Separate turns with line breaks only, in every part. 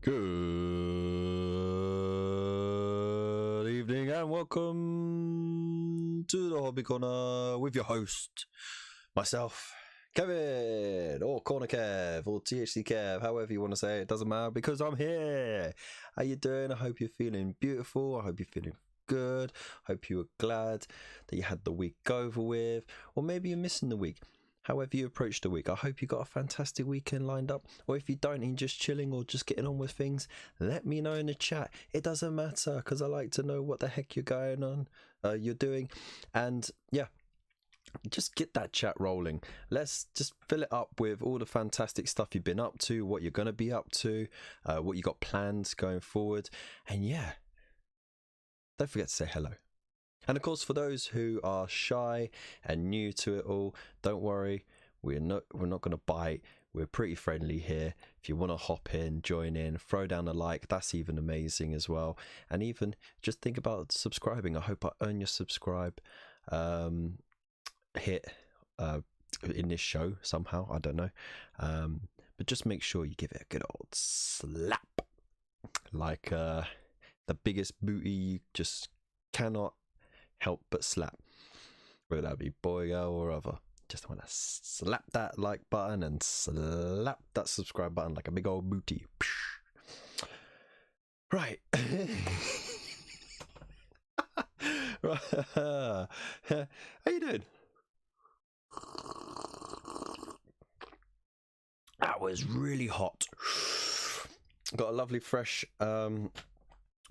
Good evening and welcome to the Hobby Corner with your host, myself, Kevin, or Corner Kev, or THC Kev, however you want to say it, doesn't matter because I'm here. How you doing? I hope you're feeling beautiful. I hope you're feeling good. I hope you were glad that you had the week over with, or maybe you're missing the week. However you approach the week, I hope you got a fantastic weekend lined up, or if you don't and you're just chilling or just getting on with things, let me know in the chat. It doesn't matter because I like to know what the heck you're doing, and yeah, just get that chat rolling. Let's just fill it up with all the fantastic stuff you've been up to, what you're going to be up to, what you got planned going forward, and yeah, don't forget to say hello. And of course, for those who are shy and new to it all, don't worry, we're not going to bite. We're pretty friendly here. If you want to hop in, join in, throw down a like, that's even amazing as well. And even just think about subscribing. I hope I earn your subscribe hit in this show somehow. I don't know. But just make sure you give it a good old slap. Like the biggest booty you just cannot help but slap, whether that be boy, girl, or other. Just want to slap that like button and slap that subscribe button like a big old booty. Right. How you doing? That was really hot. Got a lovely fresh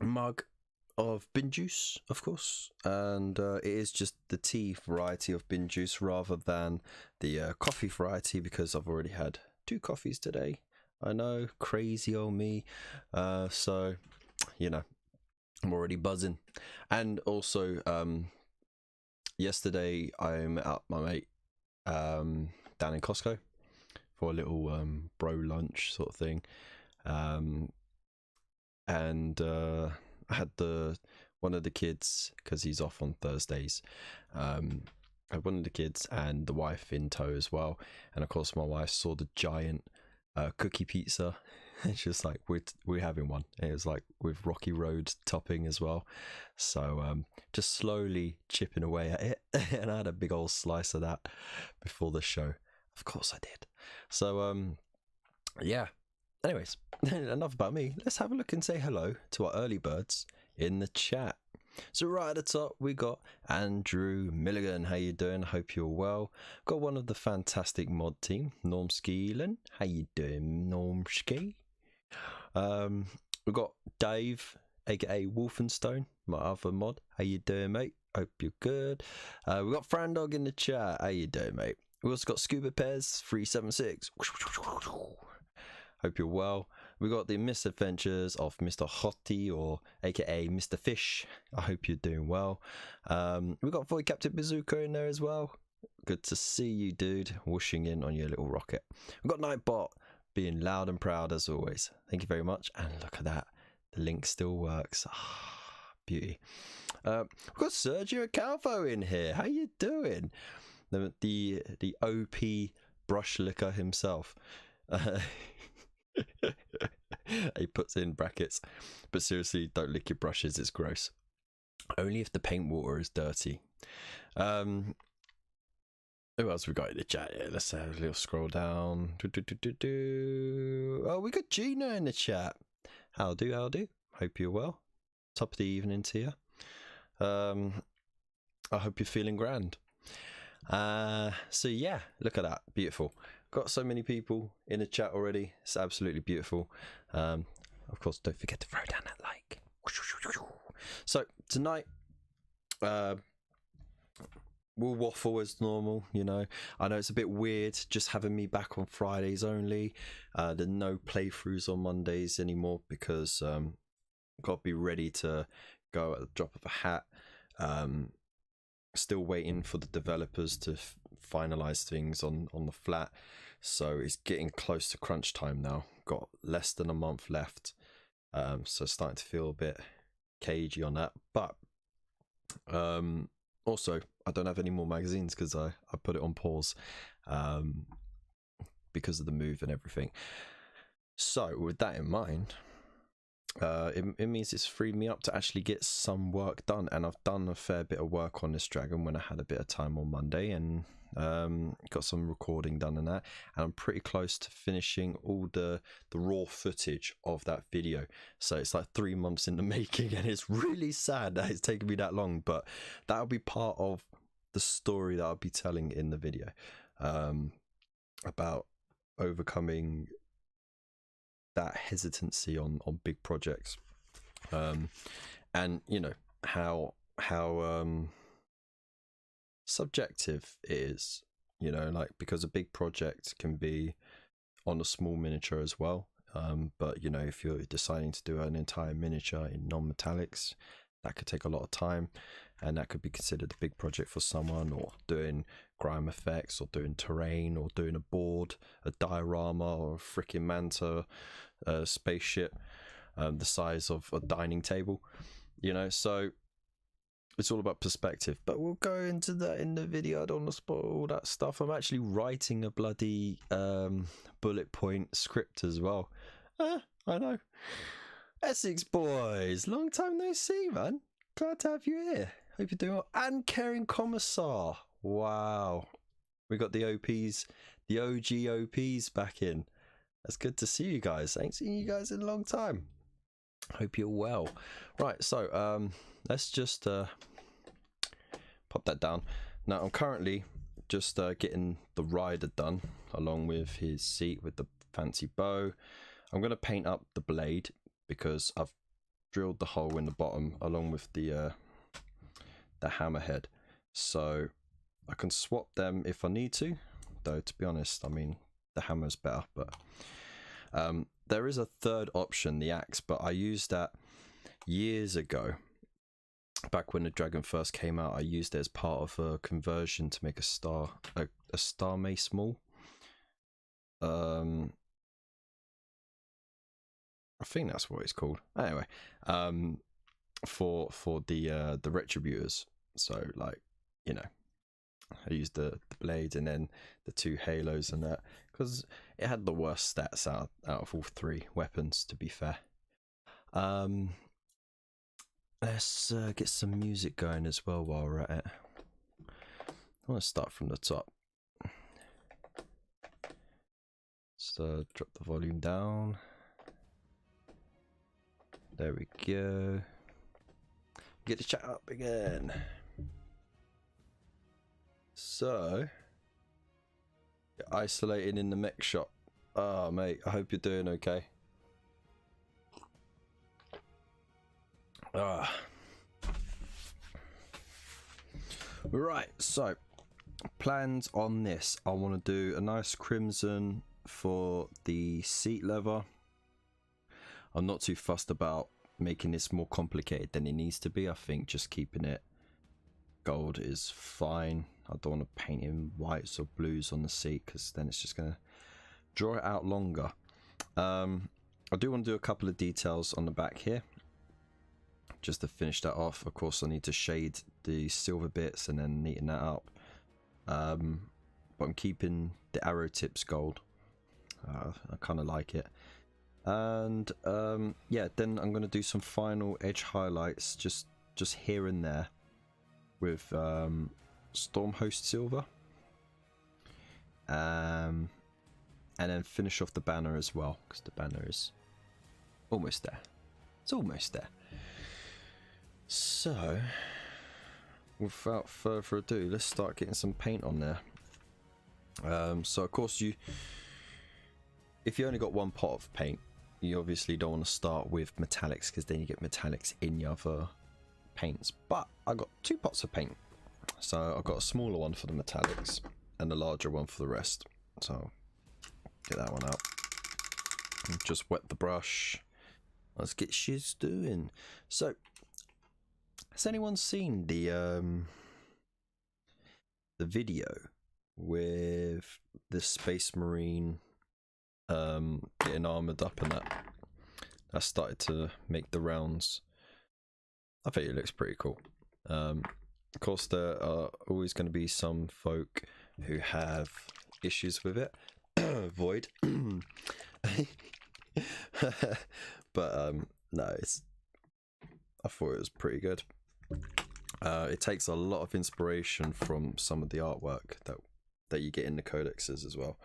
mug of bin juice, of course, and it is just the tea variety of bin juice rather than the coffee variety, because I've already had 2 coffees today. I know, crazy old me. So you know, I'm already buzzing. And also yesterday I met up my mate down in Costco for a little bro lunch sort of thing, and I had one of the kids, because he's off on Thursdays. I had one of the kids and the wife in tow as well, and of course my wife saw the giant cookie pizza, and she was like, "We're having one." And it was like with Rocky Road topping as well. So just slowly chipping away at it, and I had a big old slice of that before the show. Of course I did. So yeah. Anyways, enough about me. Let's have a look and say hello to our early birds in the chat. So right at the top, we got Andrew Milligan. How you doing? Hope you're well. Got one of the fantastic mod team, Normskeelen. How you doing, Normski? We've got Dave, aka Wolfenstone, my other mod. How you doing, mate? Hope you're good. We got Frandog in the chat. How you doing, mate? We also got Scuba Pez 376. Hope you're well. We got the misadventures of Mr. Hottie, or aka Mr. Fish. I hope you're doing well. We got Void Captain Bazooka in there as well. Good to see you, dude. Whooshing in on your little rocket. We've got Nightbot being loud and proud as always. Thank you very much. And look at that. The link still works. Beauty. We've got Sergio Calvo in here. How you doing? The OP brush licker himself. He puts in brackets, but seriously, don't lick your brushes, it's gross. Only if the paint water is dirty. Who else we got in the chat? Yeah, let's have a little scroll down. Oh, we got Gina in the chat. How do? Hope you're well. Top of the evening to you. I hope you're feeling grand. So yeah, look at that, beautiful. Got so many people in the chat already. It's absolutely beautiful. Of course, don't forget to throw down that like. So tonight, we'll waffle as normal. You know, I know it's a bit weird just having me back on Fridays only. There's no playthroughs on Mondays anymore because got to be ready to go at the drop of a hat. Still waiting for the developers to finalize things on the flat, so it's getting close to crunch time now. Got less than a month left, so starting to feel a bit cagey on that. But also I don't have any more magazines because I put it on pause because of the move and everything. So with that in mind, it means it's freed me up to actually get some work done, and I've done a fair bit of work on this dragon when I had a bit of time on Monday, and got some recording done and that, and I'm pretty close to finishing all the raw footage of that video. So it's like 3 months in the making, and it's really sad that it's taken me that long, but that'll be part of the story that I'll be telling in the video, about overcoming that hesitancy on big projects, and you know how subjective it is, you know, like, because a big project can be on a small miniature as well, but you know, if you're deciding to do an entire miniature in non-metallics, that could take a lot of time, and that could be considered a big project for someone, or doing grime effects, or doing terrain, or doing a board, a diorama, or a freaking manta spaceship the size of a dining table, you know. So it's all about perspective, but we'll go into that in the video. I don't want to spoil all that stuff. I'm actually writing a bloody bullet point script as well. I know. Essex boys, long time no see, man. Glad to have you here. Hope you're doing well. And Karen Commissar. Wow. We got the OPs, the OG OPs back in. That's good to see you guys. I ain't seen you guys in a long time. Hope you're well. Right, so let's just pop that down. Now I'm currently just getting the rider done, along with his seat with the fancy bow. I'm going to paint up the blade, because I've drilled the hole in the bottom along with the hammerhead, so I can swap them if I need to, though to be honest, I mean, the hammer's better. But there is a third option, the axe, but I used that years ago, back when the dragon first came out. I used it as part of a conversion to make a star mace maul. I think that's what it's called. Anyway, for the retributors. So, like, you know, I used the blade and then the 2 halos and that, because it had the worst stats out of all 3 weapons, to be fair. Let's get some music going as well while we're at it. I want to start from the top. So drop the volume down. There we go. Get the chat up again. So, you're isolating in the mech shop. Oh, mate, I hope you're doing okay. Right, so plans on this. I want to do a nice crimson for the seat leather. I'm not too fussed about making this more complicated than it needs to be. I think just keeping it gold is fine. I don't want to paint in whites or blues on the seat, because then it's just going to draw it out longer. I do want to do a couple of details on the back here, just to finish that off. Of course, I need to shade the silver bits and then neaten that up. But I'm keeping the arrow tips gold. I kind of like it. And yeah, then I'm going to do some final edge highlights just here and there with Stormhost silver, and then finish off the banner as well, because the banner is almost there. It's almost there. So without further ado, let's start getting some paint on there. So of course, if you only got 1 pot of paint, you obviously don't want to start with metallics, because then you get metallics in your other paints. But I got 2 pots of paint, so I've got a smaller one for the metallics and a larger one for the rest. So get that one out and just wet the brush. Let's get shiz doing. So, has anyone seen the video with the Space Marine getting armored up and that? I started to make the rounds. I think it looks pretty cool. Of course, there are always going to be some folk who have issues with it. Void. But no, I thought it was pretty good. It takes a lot of inspiration from some of the artwork that you get in the codexes as well,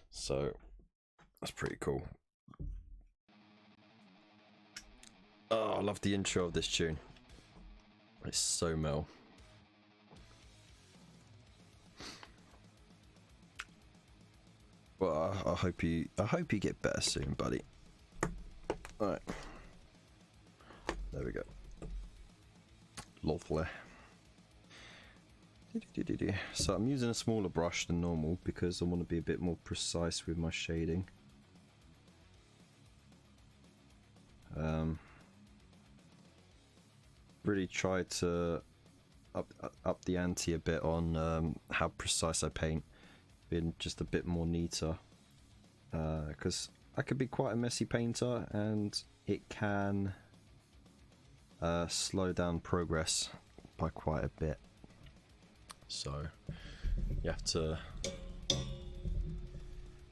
so that's pretty cool. Oh, I love the intro of this tune. It's so Mel. Well, I hope you get better soon, buddy. All right, there we go. Lovely. So I'm using a smaller brush than normal because I want to be a bit more precise with my shading. Really try to up the ante a bit on how precise I paint, being just a bit more neater, because I could be quite a messy painter and it can slow down progress by quite a bit, so you have to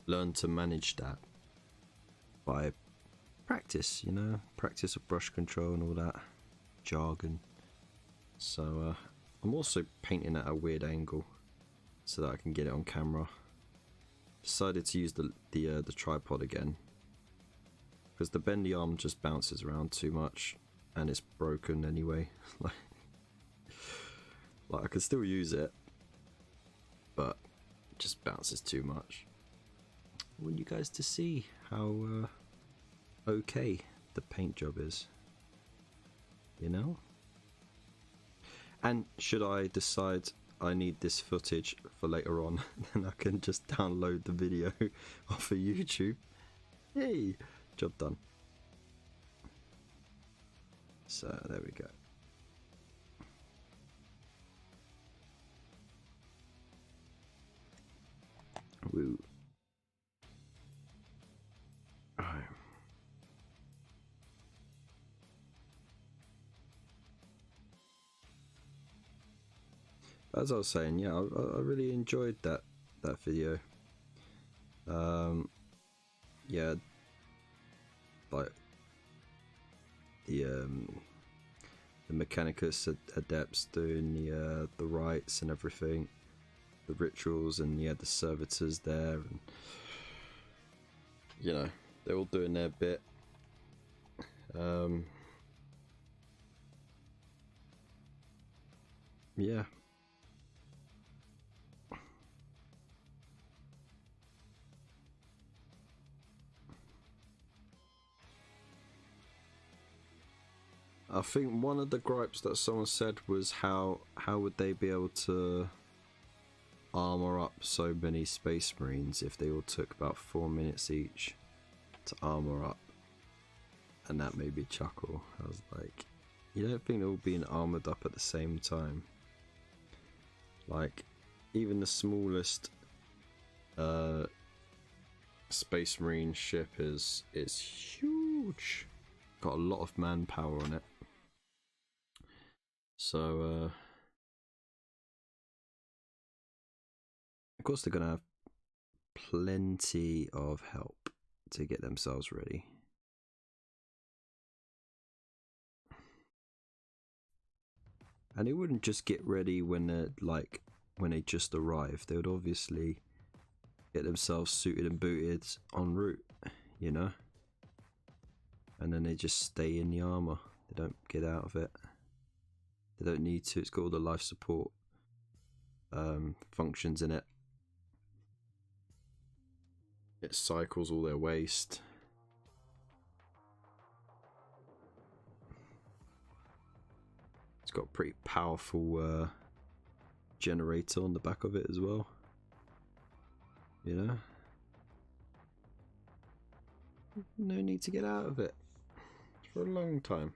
learn to manage that by practice, you know, practice of brush control and all that jargon. So I'm also painting at a weird angle so that I can get it on camera. Decided to use the tripod again because the bendy arm just bounces around too much and it's broken anyway. like I can still use it, but it just bounces too much. I want you guys to see how okay the paint job is, you know? And should I decide I need this footage for later on, then I can just download the video off of YouTube. Hey, job done. So there we go. Woo. Alright. As I was saying, yeah, I really enjoyed that video. Yeah, like the Mechanicus adepts doing the rites and everything, the rituals, and yeah, the servitors there, and you know, they're all doing their bit. Yeah. I think one of the gripes that someone said was how would they be able to armor up so many Space Marines if they all took about 4 minutes each to armor up, and that made me chuckle. I was like, you don't think they're all being armored up at the same time? Like, even the smallest Space Marine ship is huge, got a lot of manpower on it. So of course they're gonna have plenty of help to get themselves ready. And they wouldn't just get ready when they just arrive. They would obviously get themselves suited and booted en route, you know? And then they just stay in the armor. They don't get out of it. They don't need to. It's got all the life support functions in it. It cycles all their waste. It's got a pretty powerful generator on the back of it as well. You know? No need to get out of it for a long time.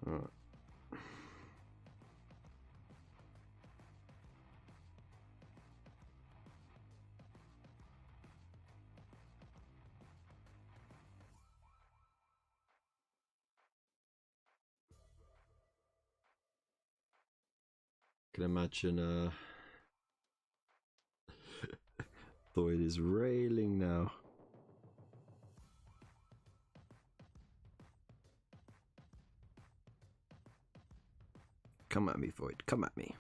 Alright. Can imagine Thoyd is railing now. Come at me, Void. Come at me.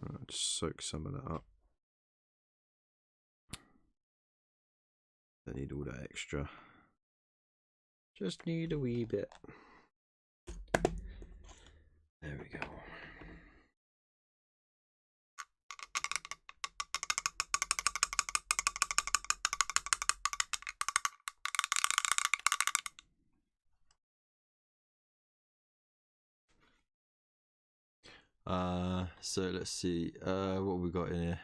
I'll just soak some of that up. Don't need all that extra. Just need a wee bit. There we go. So let's see what we got in here.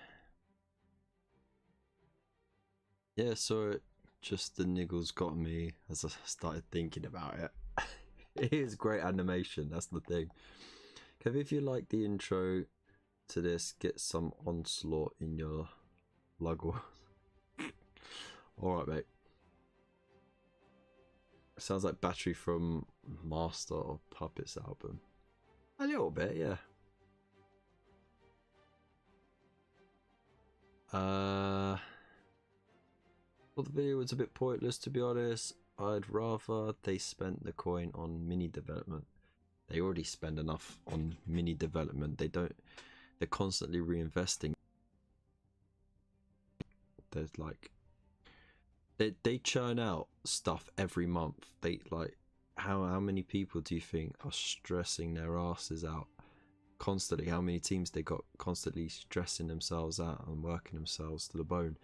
Yeah, so just the niggles got me as I started thinking about it. It is great animation, that's the thing. Kev, if you like the intro to this, get some onslaught in your luggle. Alright, mate. Sounds like Battery from Master of Puppets album. A little bit, yeah. Well, the video was a bit pointless, to be honest. I'd rather they spent the coin on mini development. They already spend enough on mini development. They're constantly reinvesting. There's like they churn out stuff every month. They like how many people do you think are stressing their asses out constantly? How many teams they got constantly stressing themselves out and working themselves to the bone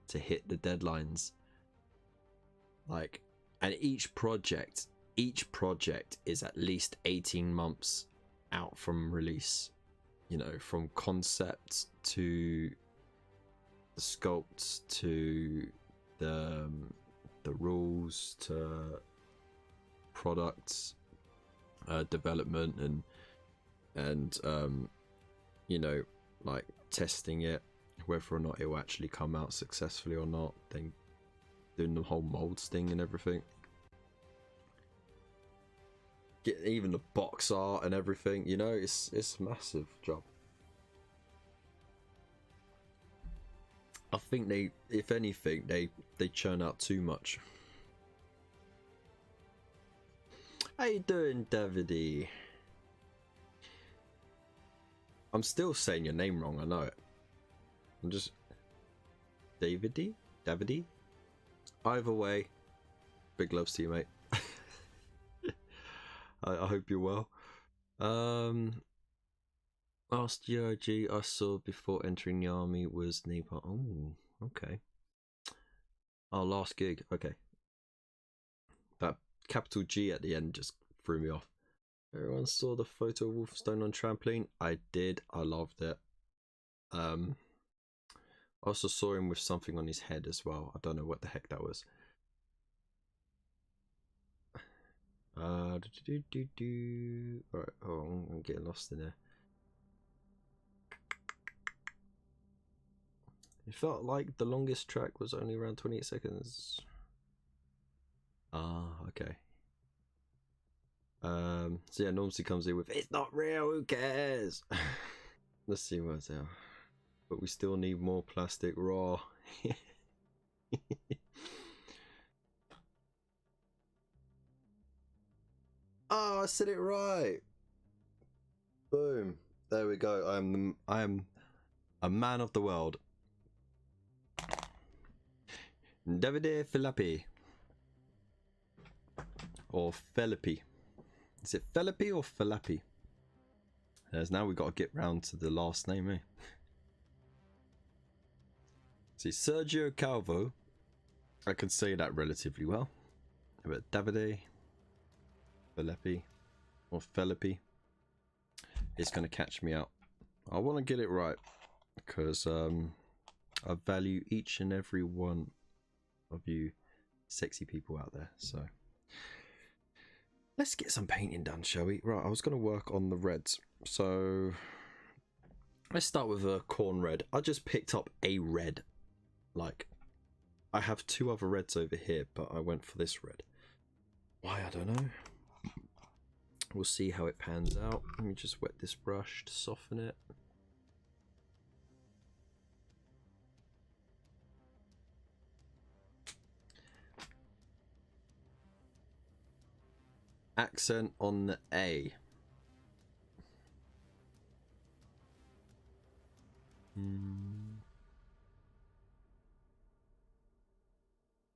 to hit the deadlines? Like, and each project is at least 18 months out from release, you know, from concept to the sculpts to the rules to products development and you know, like testing it, whether or not it will actually come out successfully or not, then doing the whole molds thing and everything, get even the box art and everything, you know, it's a massive job. I think they, if anything, they churn out too much. How you doing, Davide? I'm still saying your name wrong, I know it. I'm just Davide? Either way, big loves to you, mate. I hope you're well. Last GIG I saw before entering the army was Nepal. Oh, okay. Oh, last gig. Okay. That capital G at the end just threw me off. Everyone saw the photo of Wolfstone on trampoline. I did. I loved it. I also saw him with something on his head as well. I don't know what the heck that was. Alright, oh, I'm getting lost in there. It felt like the longest track was only around 28 seconds. Ah, okay. So yeah, Normsy comes in with, it's not real, who cares? Let's see what's out. But we still need more plastic raw. Oh, I said it right. Boom. There we go. I am a man of the world. Davide Filippi. Or Felipe. Is it Felipe or Felipe? As now we've got to get round to the last name, eh? See, Sergio Calvo. I can say that relatively well. But Davide Felipe or Felipe is going to catch me out. I want to get it right because I value each and every one of you sexy people out there. So let's get some painting done, shall we? Right, I was going to work on the reds. So let's start with a corn red. I just picked up a red. Like, I have two other reds over here, but I went for this red. Why, I don't know. We'll see how it pans out. Let me just wet this brush to soften it. accent on the A.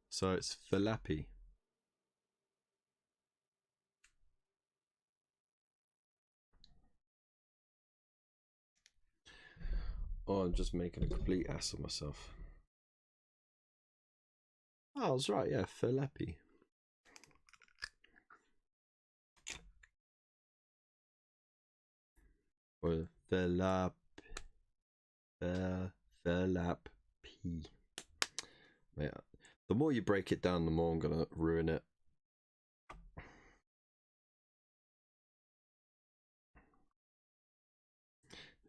So it's Felappy. Oh, I'm just making a complete ass of myself. Oh, I was right, yeah, Felappy. Or Felap. Felapy. Yeah. The more you break it down, the more I'm gonna ruin it.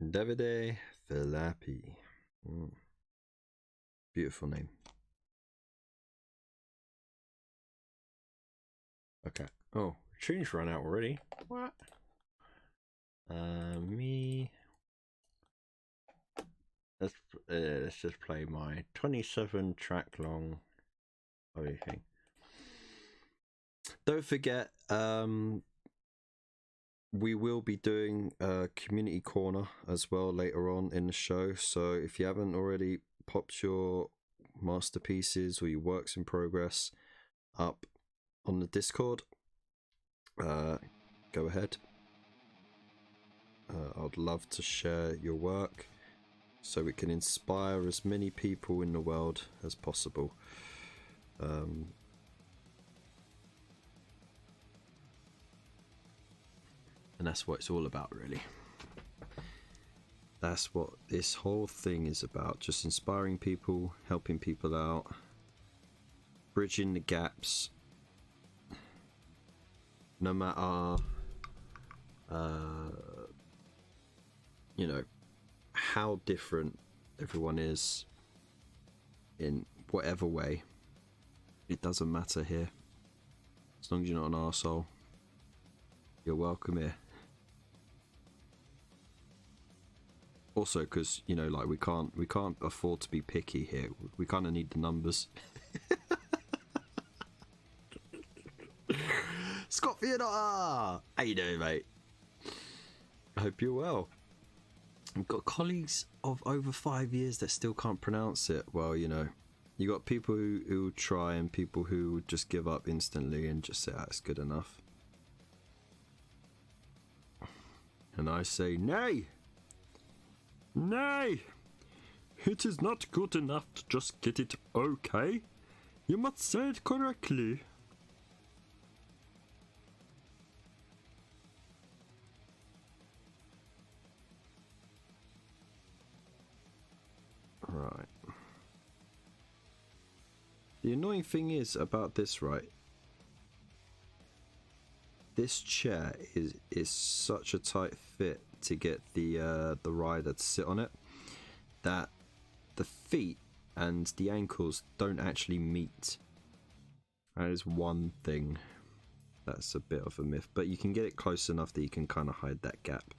Davide Felappy. Beautiful name. Okay. Oh, tune's run out already. What? Me. Let's just play my 27 track long thing. Don't forget, we will be doing a community corner as well later on in the show. So if you haven't already popped your masterpieces or your works in progress up on the Discord, go ahead. I'd love to share your work so we can inspire as many people in the world as possible. And that's what it's all about, really. That's what this whole thing is about, just inspiring people, helping people out, bridging the gaps, no matter you know, how different everyone is in whatever way. It doesn't matter here. As long as you're not an arsehole, you're welcome here. Also, because, you know, like we can't afford to be picky here. We kind of need the numbers. Scott Theodore, how you doing, mate? I hope you're well. I've got colleagues of over 5 years that still can't pronounce it. Well, you know, you got people who try and people who just give up instantly and just say, it's good enough. And I say, nay! Nay! It is not good enough to just get it okay. You must say it correctly. Right. The annoying thing is about this, right? This chair is such a tight fit to get the rider to sit on it that the feet and the ankles don't actually meet. That is one thing that's a bit of a myth, but you can get it close enough that you can kind of hide that gap.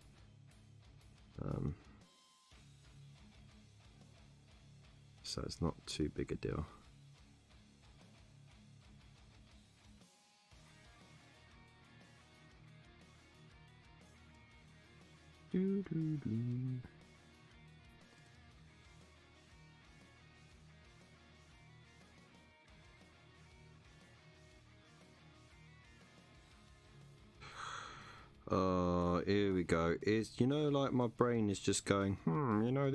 So it's not too big a deal. Here we go. It's, you know, like my brain is just going, you know.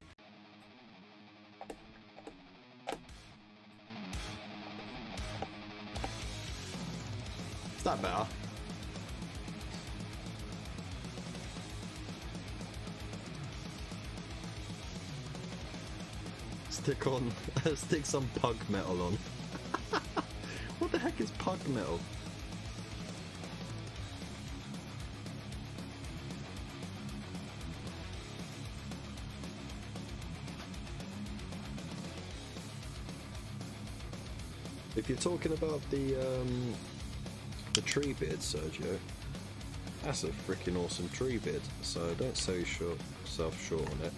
Is that better? Stick some pug metal on. What the heck is pug metal? If you're talking about the tree beard, Sergio, that's a freaking awesome tree beard. So don't sell yourself short on it.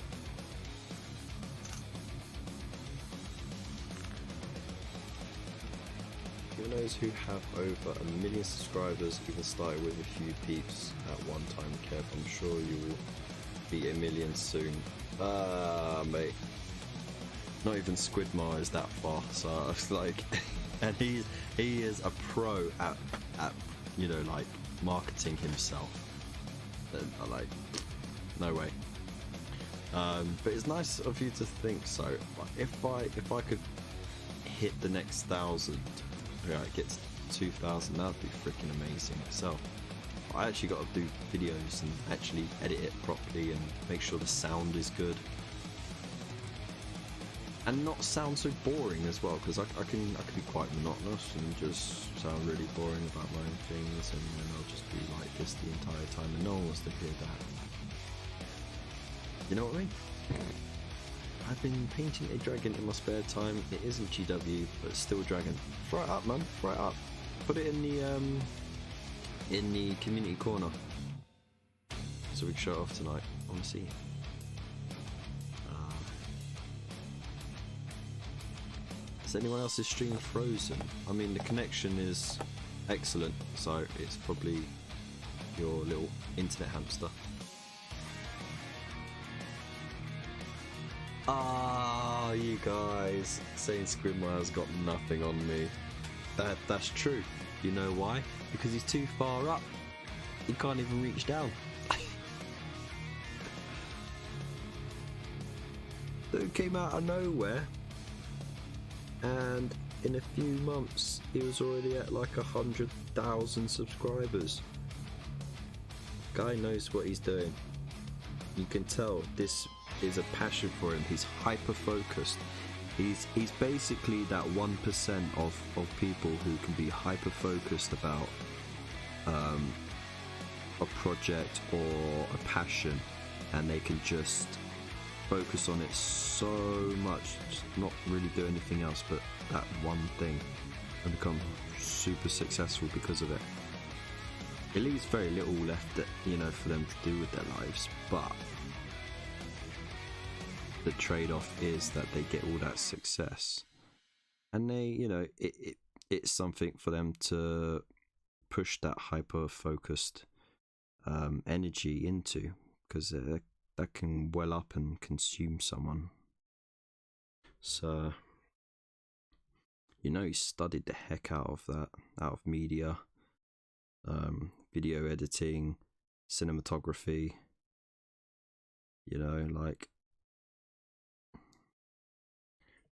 knows who have over 1 million subscribers even started with a few peeps at one time, Kev. I'm sure you will beat 1 million soon. Mate. Not even Squidmar is that far, so I was like, and he is a pro at you know, like marketing himself. Then I like, no way. But it's nice of you to think so. If I could hit the next 1,000, get to 2,000, that'd be freaking amazing myself. I actually got to do videos and actually edit it properly and make sure the sound is good. And not sound so boring as well, because I can be quite monotonous and just sound really boring about my own things, and then I'll just be like this the entire time and no one wants to hear that. You know what I mean? I've been painting a dragon in my spare time. It isn't GW, but it's still a dragon. Throw it up, man. Throw it up. Put it in the community corner so we can show it off tonight. I want to see it. Is anyone else's stream frozen? I mean, the connection is excellent, so it's probably your little internet hamster. Ah, you guys saying Squidmire's got nothing on me. That's true. You know why? Because he's too far up. He can't even reach down. It came out of nowhere, and in a few months he was already at like 100,000 subscribers. Guy knows what he's doing. You can tell this is a passion for him. He's hyper focused. He's basically that 1% of people who can be hyper focused about a project or a passion, and they can just focus on it so much, just not really do anything else but that one thing, and become super successful because of it. It leaves very little left that, you know, for them to do with their lives, but the trade-off is that they get all that success, and they, you know, it's something for them to push that hyper focused energy into, because that can well up and consume someone. So, you know, he studied the heck out of that, out of media, video editing, cinematography, you know, like,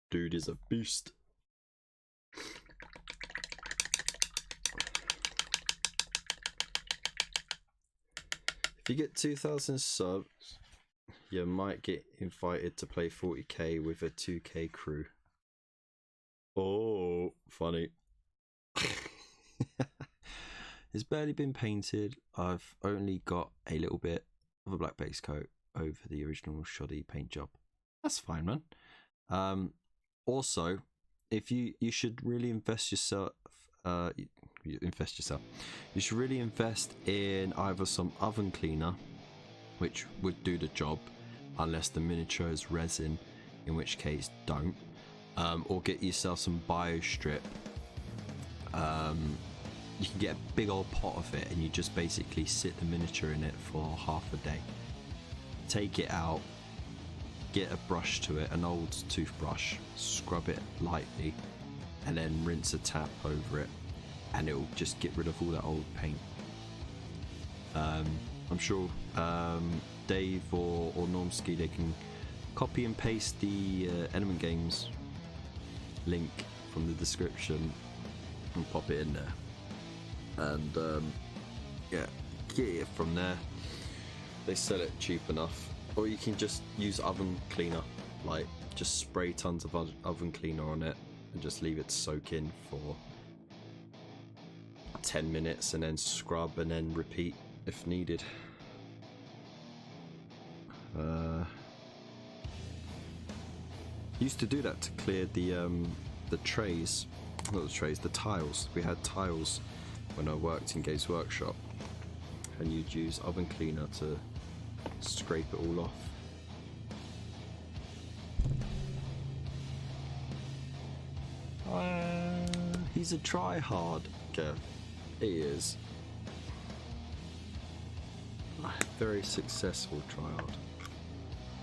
dude is a beast. If you get 2,000 subs, you might get invited to play 40k with a 2k crew. Oh, funny. It's barely been painted. I've only got a little bit of a black base coat over the original shoddy paint job. That's fine, man. Also, if you should really invest yourself. You should really invest in either some oven cleaner, which would do the job, unless the miniature is resin, in which case don't. Or get yourself some bio strip. You can get a big old pot of it, and you just basically sit the miniature in it for half a day. Take it out, get a brush to it, an old toothbrush, scrub it lightly, and then rinse a tap over it, and it'll just get rid of all that old paint. I'm sure Dave or Normski, they can copy and paste the Element Games link from the description and pop it in there, and yeah, get it from there. They sell it cheap enough. Or you can just use oven cleaner, like just spray tons of oven cleaner on it and just leave it to soak in for 10 minutes and then scrub and then repeat if needed. Used to do that to clear the trays, not the trays, the tiles. We had tiles when I worked in Games Workshop, and you'd use oven cleaner to scrape it all off. He's a try-hard, Kev. He is. A very successful try-hard,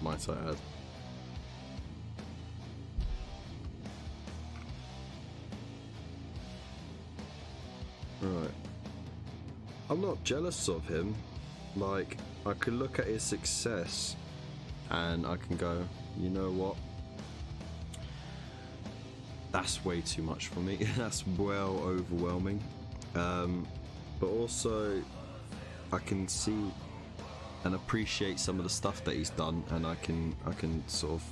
might I add. Right. I'm not jealous of him. Like, I could look at his success and I can go, you know what? That's way too much for me. That's well overwhelming. But also, I can see and appreciate some of the stuff that he's done, and I can sort of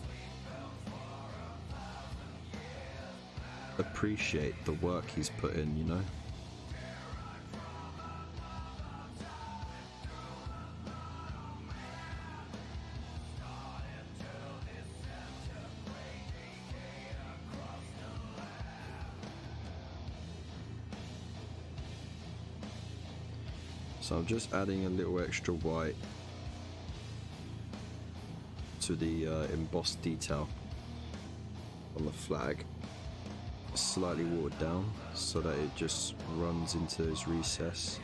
appreciate the work he's put in, you know? So I'm just adding a little extra white to the embossed detail on the flag, slightly watered down so that it just runs into its recess,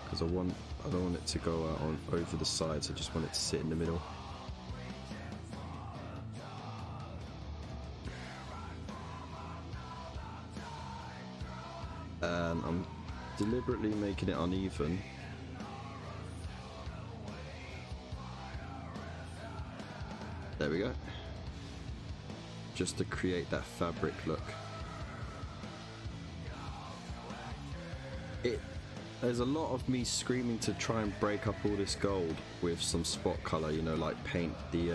because I don't want it to go out on over the sides. I just want it to sit in the middle. And I'm deliberately making it uneven. There we go. Just to create that fabric look. There's a lot of me screaming to try and break up all this gold with some spot color, you know, like paint the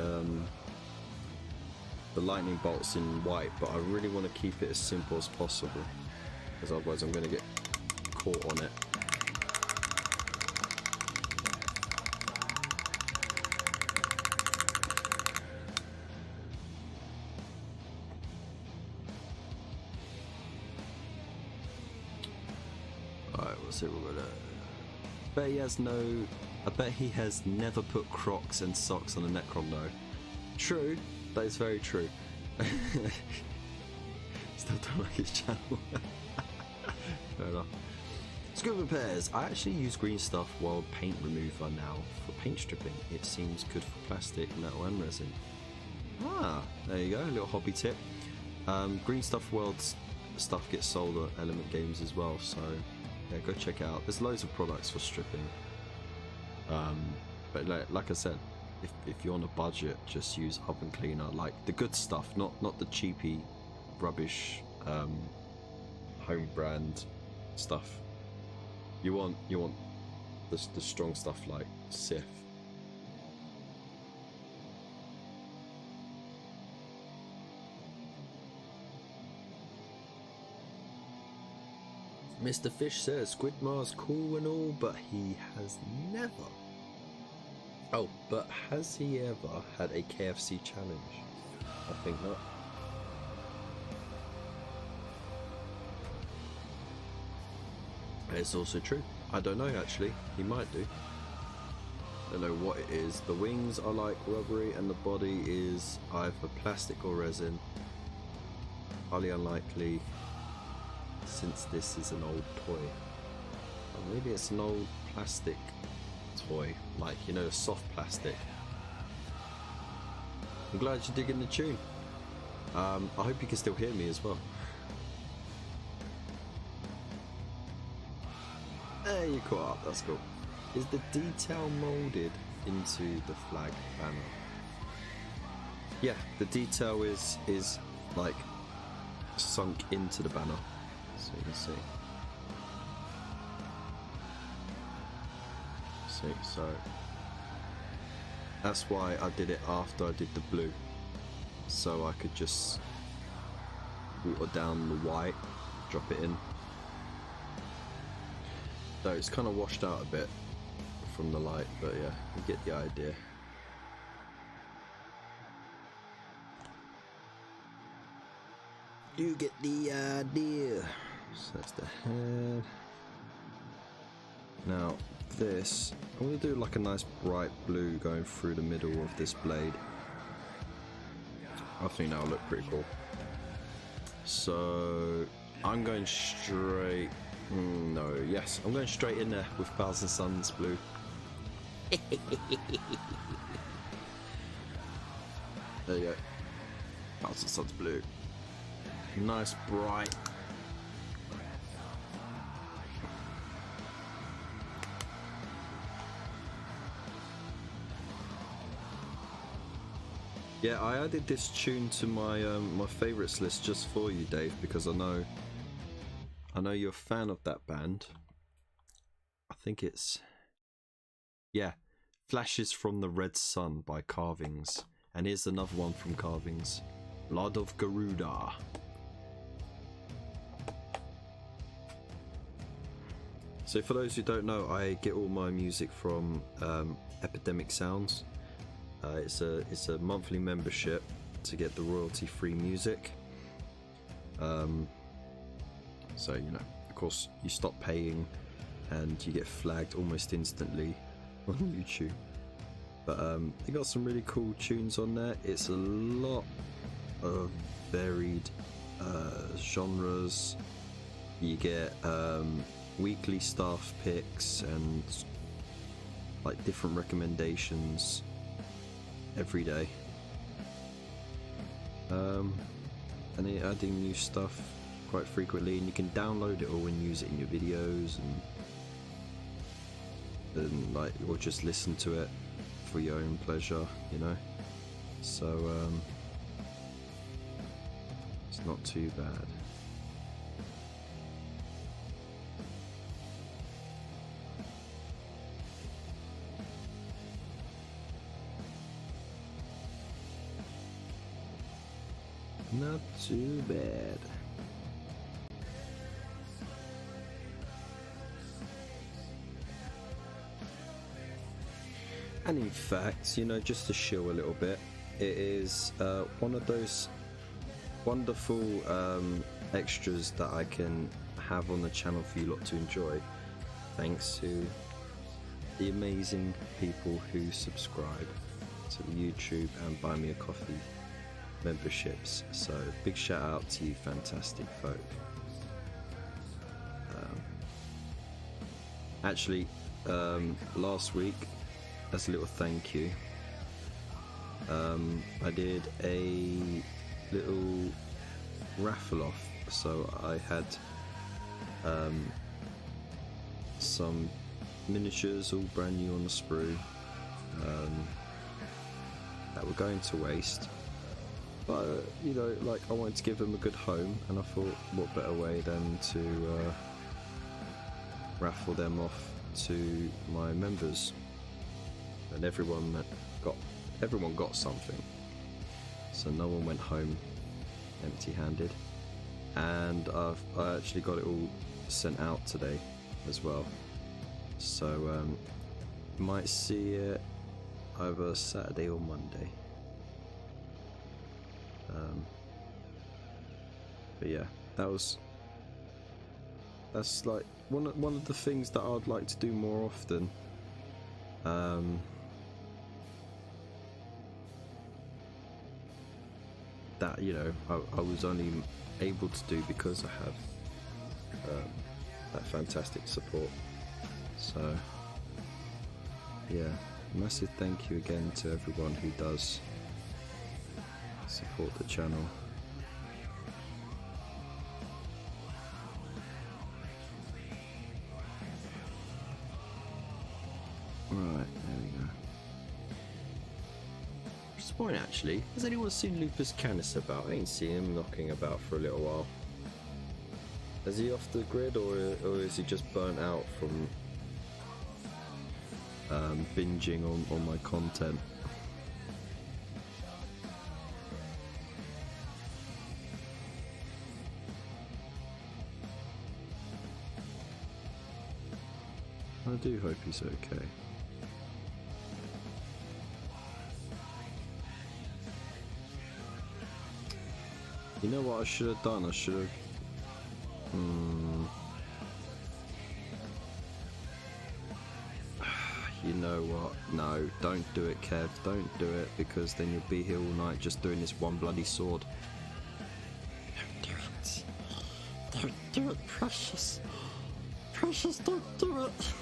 lightning bolts in white, but I really want to keep it as simple as possible, because otherwise I'm going to get caught on it. Alright, we'll see what we're gonna... I bet he has never put Crocs and socks on a Necron though. True, that is very true. Still don't like his channel. Fair enough. Scuba repairs. I actually use green stuff while paint remover now for paint stripping. It seems good for plastic, metal and resin. Ah, there you go, a little hobby tip. Green Stuff World stuff gets sold at Element Games as well, so yeah, go check it out. There's loads of products for stripping. But like I said, if you're on a budget, just use oven cleaner, like the good stuff, not the cheapy rubbish home brand stuff. You want the strong stuff like Sif. Mr. Fish says Squidmar's cool and all, but he has never. Oh, but has he ever had a KFC challenge? I think not. It's also true. I don't know actually. He might do. I don't know what it is. The wings are like rubbery and the body is either plastic or resin. Highly unlikely, since this is an old toy. Or maybe it's an old plastic toy, like, you know, soft plastic. I'm glad you're digging the tune. I hope you can still hear me as well. There, you caught up, that's cool. Is the detail moulded into the flag banner? Yeah, the detail is like sunk into the banner, so you can see. So that's why I did it after I did the blue, so I could just water down the white, drop it in. So it's kind of washed out a bit from the light, but yeah, you get the idea. You get the idea. So that's the head. Now this, I'm going to do like a nice bright blue going through the middle of this blade. I think that'll look pretty cool. So I'm going straight. No, yes, I'm going straight in there with Thousand Suns Blue. There you go. Thousand Suns Blue. Nice, bright. Yeah, I added this tune to my my favorites list just for you, Dave, because I know you're a fan of that band. I think it's, yeah, Flashes from the Red Sun by Carvings, and here's another one from Carvings, Blood of Garuda. So for those who don't know, I get all my music from Epidemic Sounds. It's a monthly membership to get the royalty-free music. So, you know, of course, you stop paying and you get flagged almost instantly on YouTube. But they got some really cool tunes on there. It's a lot of varied genres. You get weekly staff picks and like different recommendations every day, and they're adding new stuff quite frequently, and you can download it all and use it in your videos, and like, or just listen to it for your own pleasure, you know. So it's not too bad. Not too bad. And in fact, you know, just to show a little bit, it is one of those wonderful extras that I can have on the channel for you lot to enjoy, thanks to the amazing people who subscribe to the YouTube and Buy Me a Coffee memberships. So big shout out to you fantastic folk. Actually, last week, as a little thank you, I did a little raffle off. So I had some miniatures all brand new on the sprue that were going to waste. But, you know, like, I wanted to give them a good home, and I thought, what better way than to raffle them off to my members, and everyone got something, so no one went home empty-handed. And I actually got it all sent out today as well, so you might see it either Saturday or Monday. But yeah, that's like one of the things that I'd like to do more often. That, you know, I was only able to do because I have that fantastic support. So yeah, massive thank you again to everyone who does support the channel. Right, there we go. Just a point, actually, has anyone seen Lupus Canis about? I ain't seen him knocking about for a little while. Is he off the grid, or is he just burnt out from binging on my content? I do hope he's okay. You know what I should have done? I should have... You know what? No, don't do it, Kev. Don't do it, because then you'll be here all night just doing this one bloody sword. Don't do it. Don't
do it, Precious. Precious, don't do it.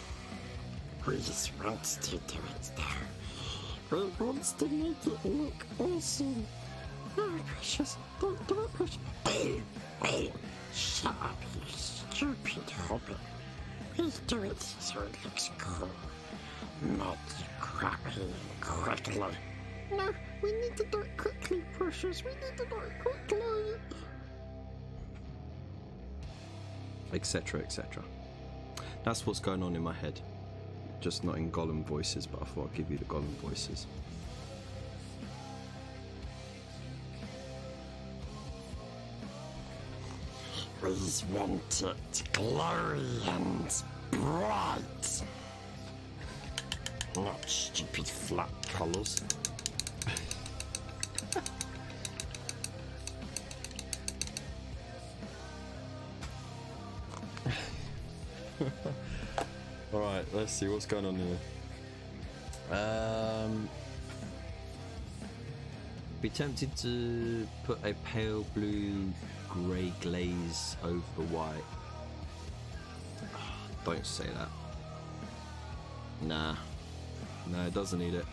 We just want to do it now. We want to make it look awesome. No, Precious, don't do it, Precious. Hey, shut up, you stupid hobbit. We do it so it looks cool. Not crappy and quickly. No, we need to do it quickly, Precious. We need to do it quickly.
Etc, etc. That's what's going on in my head. Just not in Gollum voices, but I thought I'd give you the Gollum voices.
We want it glowy and bright. Not stupid flat colours.
Alright, let's see what's going on here. Be tempted to put a pale blue grey glaze over the white. Don't say that. Nah. No, it doesn't need it.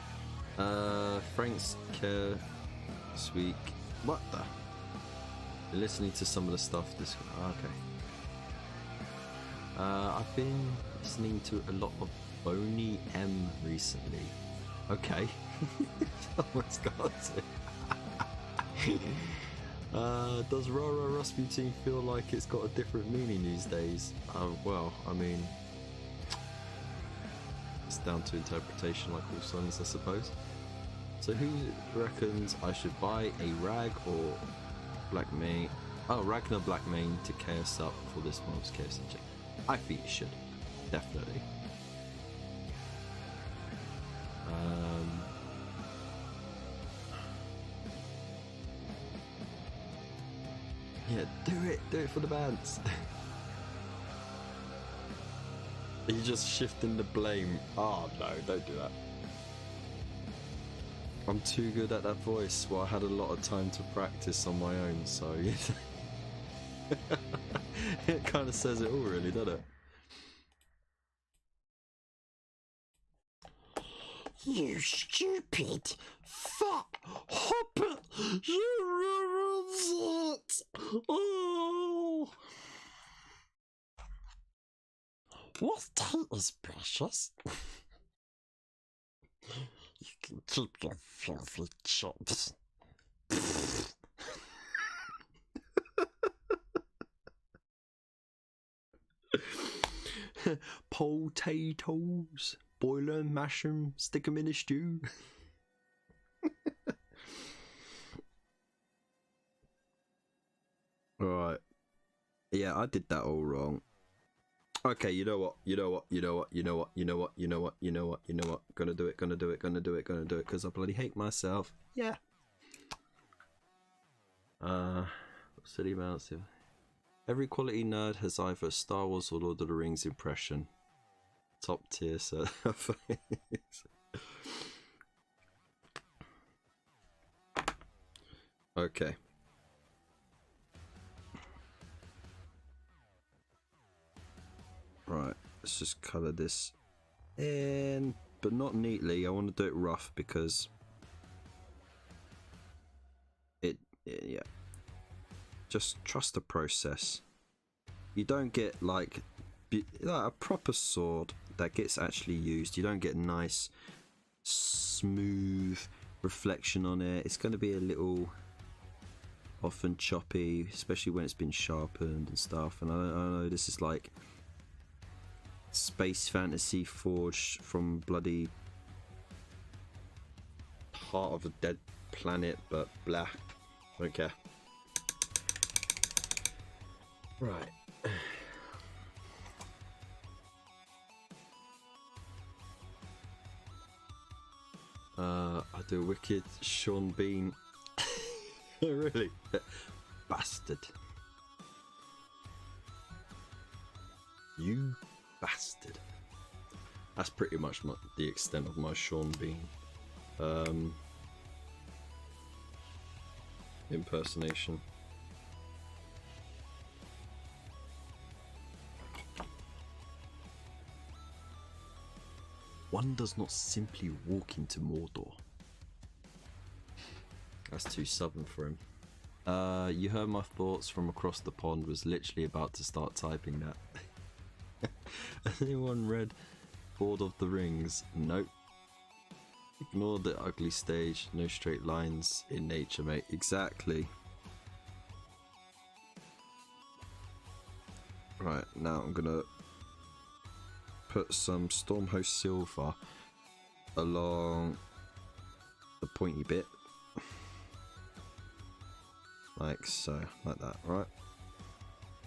Frank's care this week. What the? You're listening to some of the stuff this week. Okay. I've been listening to a lot of Boney M recently. Okay. Someone's got to. Does Rara Rasputin feel like it's got a different meaning these days? Well, I mean, it's down to interpretation like all songs, I suppose. So who reckons I should buy a Rag or Black Mane? Oh, Ragnar Black Mane to KS up for this month's KS check. I think you should, definitely. Yeah, do it for the bands. Are you just shifting the blame? Oh no, don't do that. I'm too good at that voice. Well, I had a lot of time to practice on my own, so it kind of says it all, really, doesn't it?
You stupid fat hobbit! You ruined it! Oh! What day is Precious? You can keep your filthy chops.
Potatoes, boil 'em, mash 'em, stick 'em in a stew. Alright. Yeah, I did that all wrong. Okay, you know what? Gonna do it, because I bloody hate myself. Yeah. City mounts. Every quality nerd has either a Star Wars or Lord of the Rings impression. Top tier, so. Okay. Right, let's just colour this in, but not neatly. I want to do it rough because yeah. Just trust the process. You don't get like a proper sword that gets actually used. You don't get nice, smooth reflection on it. It's going to be a little often choppy, especially when it's been sharpened and stuff. And I know this is like space fantasy forged from bloody heart of a dead planet, but blah, don't care. Right. I do a wicked Sean Bean. Really? Bastard. You bastard. That's pretty much the extent of my Sean Bean impersonation. One does not simply walk into Mordor. That's too southern for him. You heard my thoughts from across the pond. Was literally about to start typing that. Anyone read Lord of the Rings? Nope. Ignore the ugly stage. No straight lines in nature, mate. Exactly. Right, now I'm gonna put some Stormhost silver along the pointy bit. Like so, like that, right?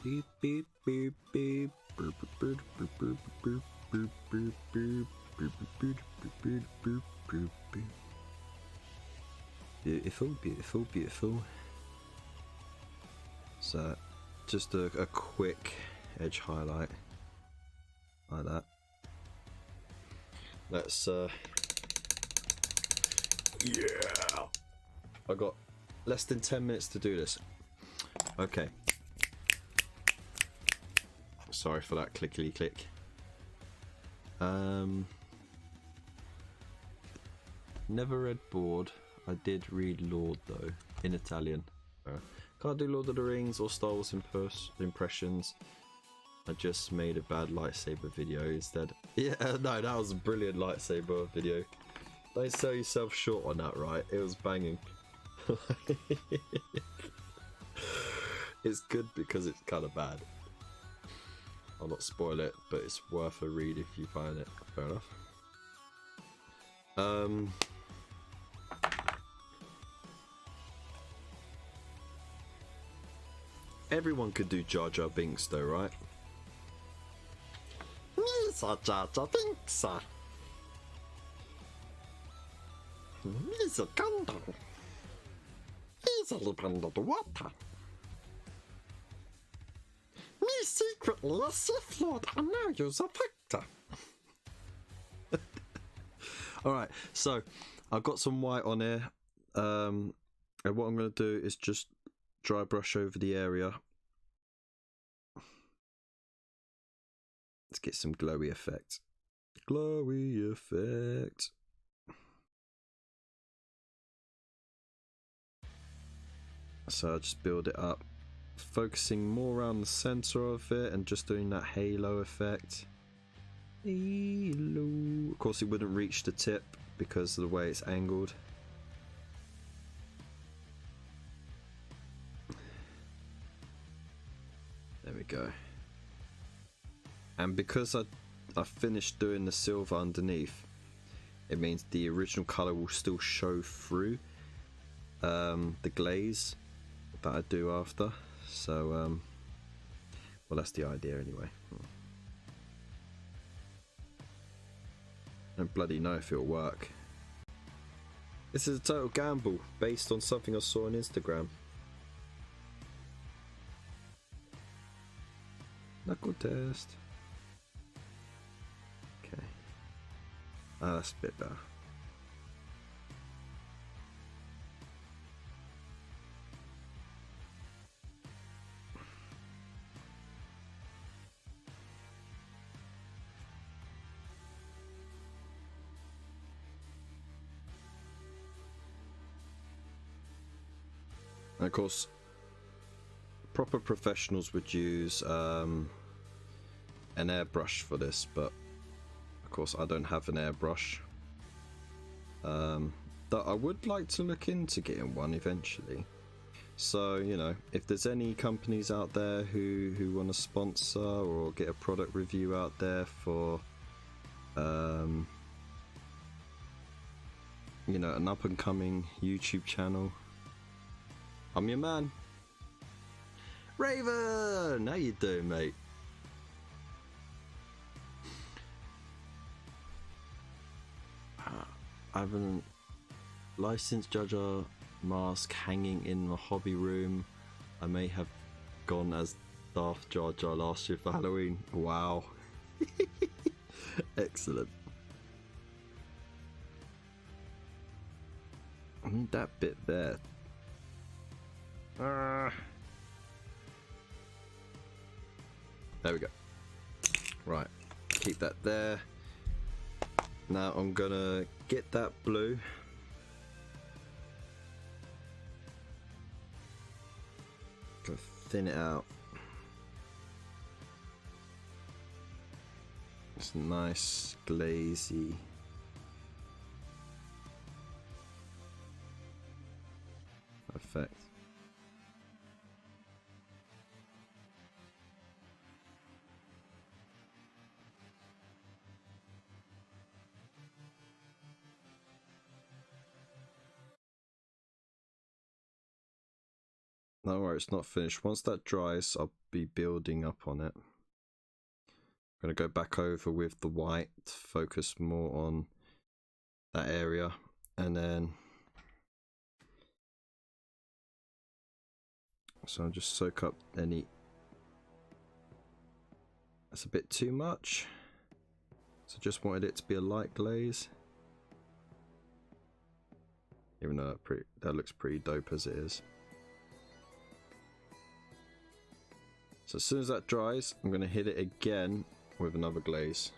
Beep beep beep beep boop boop boop boop boop boop boop boop boop boop boop boop boop boop. Beautiful, beautiful, beautiful. So just a quick edge highlight like that. Let's yeah, I got less than 10 minutes to do this. Okay, sorry for that clickety click. Never read Board. I did read Lord though, in Italian. Can't do Lord of the Rings or Star Wars impressions. I just made a bad lightsaber video instead. Yeah, no, that was a brilliant lightsaber video. Don't sell yourself short on that, right? It was banging. It's good because it's kind of bad. I'll not spoil it, but it's worth a read if you find it. Fair enough. Everyone could do Jar Jar Binks though, right?
Misa Jar Jar Binks. He's a Gundam. Easily under the water. Me secretly a Sith Lord and now use a factor.
Alright, so I've got some white on here. And what I'm going to do is just dry brush over the area. Let's get some glowy effect. Glowy effect. So I just build it up, focusing more around the center of it and just doing that halo effect. Halo. Of course, it wouldn't reach the tip because of the way it's angled. There we go. And because I finished doing the silver underneath, it means the original color will still show through the glaze that I do after. So well, that's the idea anyway. I don't bloody know if it'll work. This is a total gamble based on something I saw on Instagram. Knuckle test. Okay. Ah, that's a bit better. And of course, proper professionals would use an airbrush for this, but of course I don't have an airbrush. That I would like to look into getting one eventually. So, you know, if there's any companies out there who want to sponsor or get a product review out there for you know, an up and coming YouTube channel, I'm your man. Raven, how you doing, mate? I have a licensed Jar Jar mask hanging in my hobby room. I may have gone as Darth Jar Jar last year for Halloween. Wow. Excellent. I need that bit there. There we go. Right, keep that there. Now I'm gonna get that blue. Gonna thin it out. It's nice, glazy. Perfect. No worries, it's not finished. Once that dries, I'll be building up on it. I'm going to go back over with the white, focus more on that area, and then so I'll just soak up any. That's a bit too much, so just wanted it to be a light glaze, even though that looks pretty dope as it is. So as soon as that dries, I'm going to hit it again with another glaze.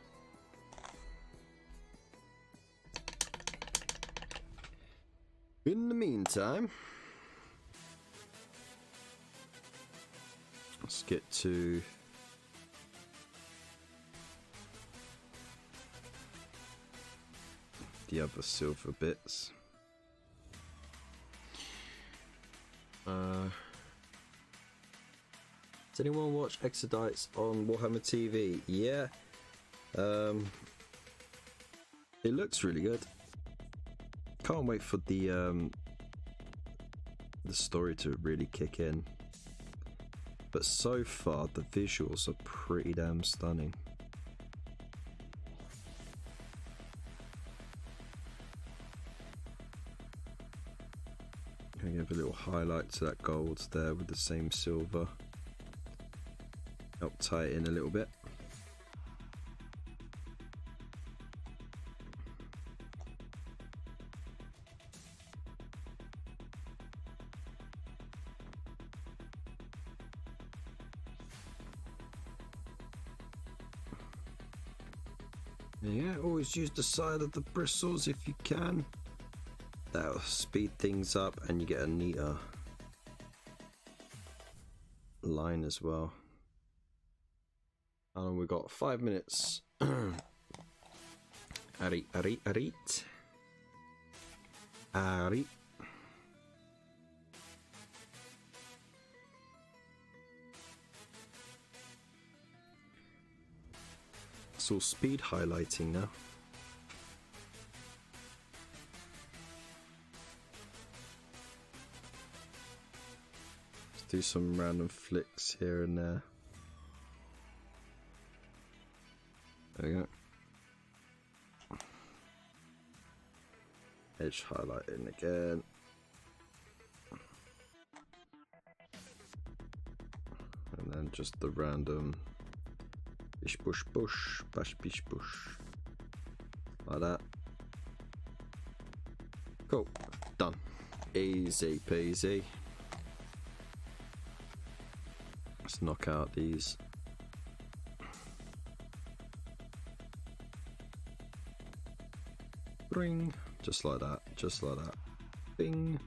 In the meantime, let's get to the other silver bits. Does anyone watch Exodites on Warhammer TV? Yeah. It looks really good. Can't wait for the story to really kick in. But so far, the visuals are pretty damn stunning. I'm gonna give a little highlight to that gold there with the same silver. Help tie it in a little bit. Yeah, always use the side of the bristles if you can. That'll speed things up and you get a neater line as well. And we've got 5 minutes. Ari. It's all speed highlighting now. Let's do some random flicks here and there. There we go. Edge highlighting again. And then just the random bish bush bush, bash bish bush. Like that. Cool. Done. Easy peasy. Let's knock out these. Bring. Just like that. Just like that. Bing.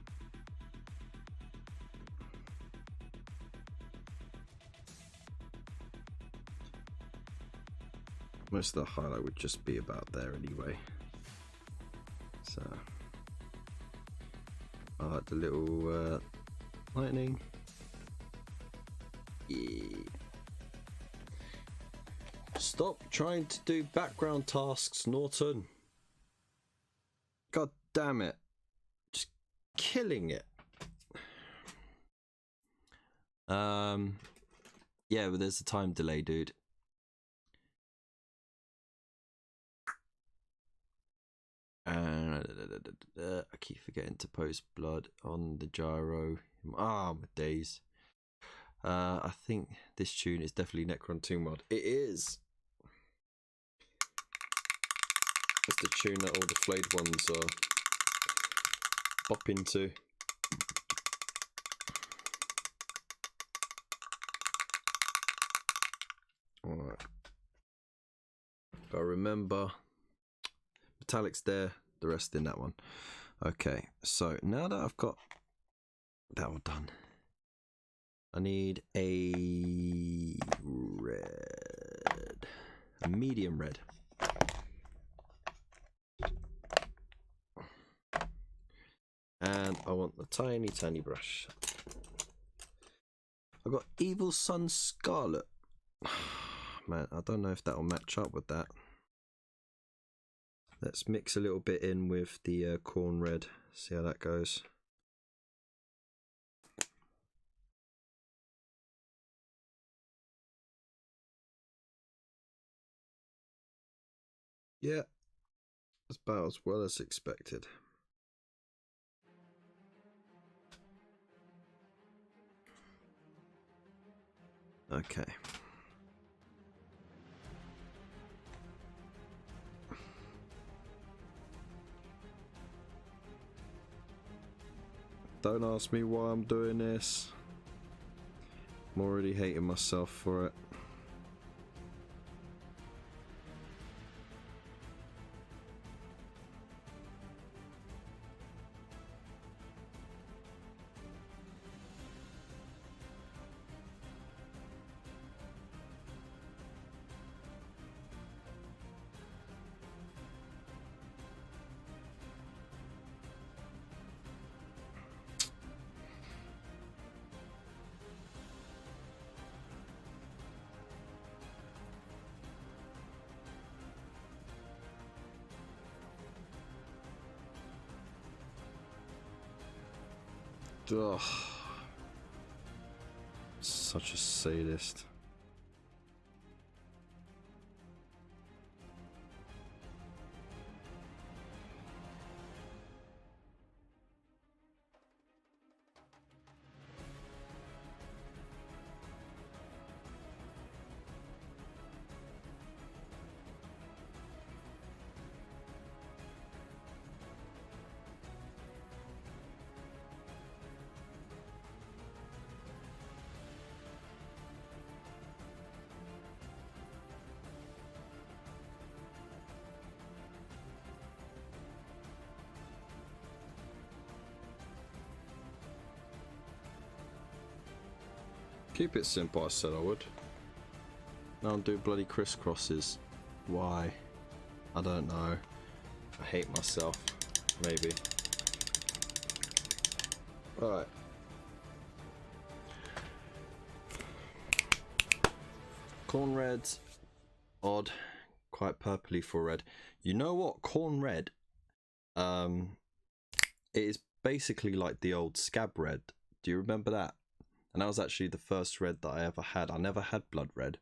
Most of the highlight would just be about there anyway. So I like the little lightning. Yeah. Stop trying to do background tasks, Norton. God damn it. Just killing it. Yeah, but there's a time delay, dude. I keep forgetting to post blood on the gyro. Ah, my days. I think this tune is definitely Necron 2 mod. It is. It's the tune that all the flayed ones are bopping to. Alright. Gotta remember. metallics there, the rest in that one. Okay, so now that I've got that all done, I need a red, a medium red. And I want the tiny, tiny brush. I've got Evil Sun Scarlet. Man, I don't know if that will match up with that. Let's mix a little bit in with the corn red, see how that goes. Yeah, it's about as well as expected. Okay. Don't ask me why I'm doing this. I'm already hating myself for it. Ugh. Such a sadist. Keep it simple, I said I would. Now I'm doing bloody crisscrosses. Why? I don't know. I hate myself. Maybe. Alright. Corn red. Odd. Quite purpley for red. You know what? Corn red. It is basically like the old scab red. Do you remember that? And that was actually the first red that I ever had. I never had blood red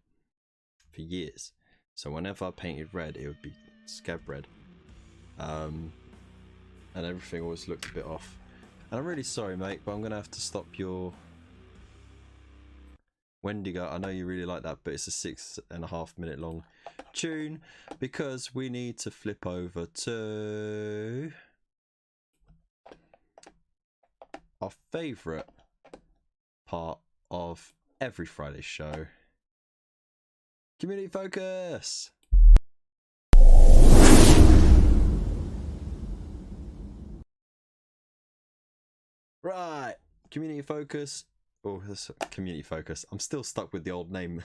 for years. So whenever I painted red, it would be scab red. And everything always looked a bit off. And I'm really sorry, mate, but I'm going to have to stop your Wendigo. I know you really like that, but it's a 6.5 minute long tune because we need to flip over to our favourite part of every Friday show, community focus. Right, community focus. Oh, that's community focus. I'm still stuck with the old name.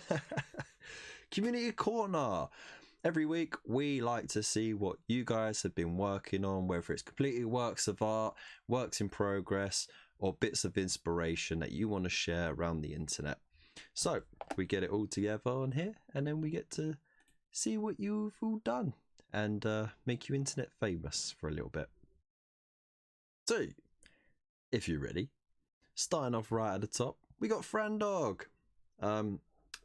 Community corner. Every week we like to see what you guys have been working on, whether it's completely works of art, works in progress, or bits of inspiration that you want to share around the internet. So we get it all together on here, and then we get to see what you've all done and make you internet famous for a little bit. So, if you're ready, starting off right at the top, we got Frandog.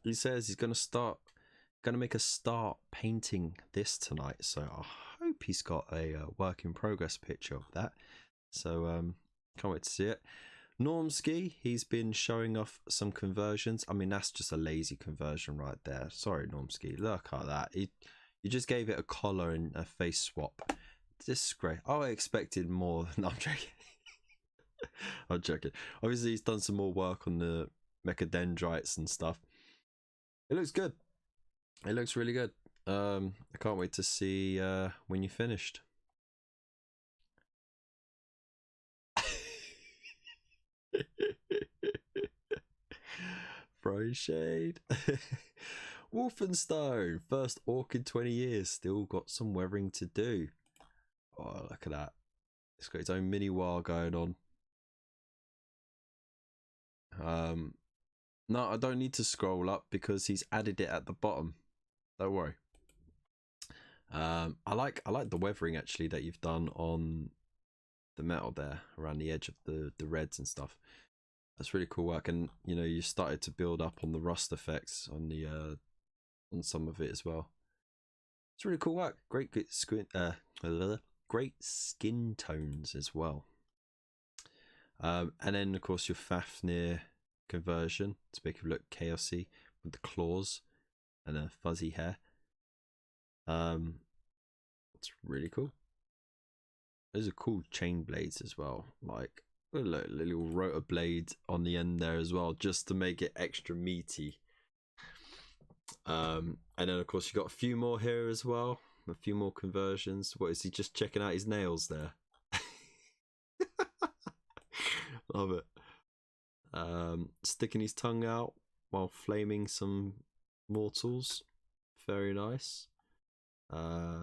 He says he's gonna make a start painting this tonight. So I hope he's got a work in progress picture of that. So can't wait to see it. Normski, he's been showing off some conversions. I mean, that's just a lazy conversion right there. Sorry, Normski. Look at that. You just gave it a collar and a face swap. This is great. I expected more. No, I'm joking. I'm joking. Obviously, he's done some more work on the mechadendrites and stuff. It looks good. It looks really good. I can't wait to see when you finished. Throw shade. Wolfenstone, first orc in 20 years, still got some weathering to do. Oh, look at that. It's got its own mini war going on. No, I don't need to scroll up because he's added it at the bottom. Don't worry. I like the weathering actually that you've done on the metal there around the edge of the reds and stuff. That's really cool work, and you know you started to build up on the rust effects on the on some of it as well. It's really cool work. Great great skin tones as well. And then of course your Fafnir conversion to make it look chaosy with the claws and a fuzzy hair. It's really cool. Those are cool chain blades as well, like a little rotor blade on the end there as well, just to make it extra meaty. And then of course you got a few more here as well, a few more conversions. What is he just checking out his nails there? Love it. Sticking his tongue out while flaming some mortals. Very nice.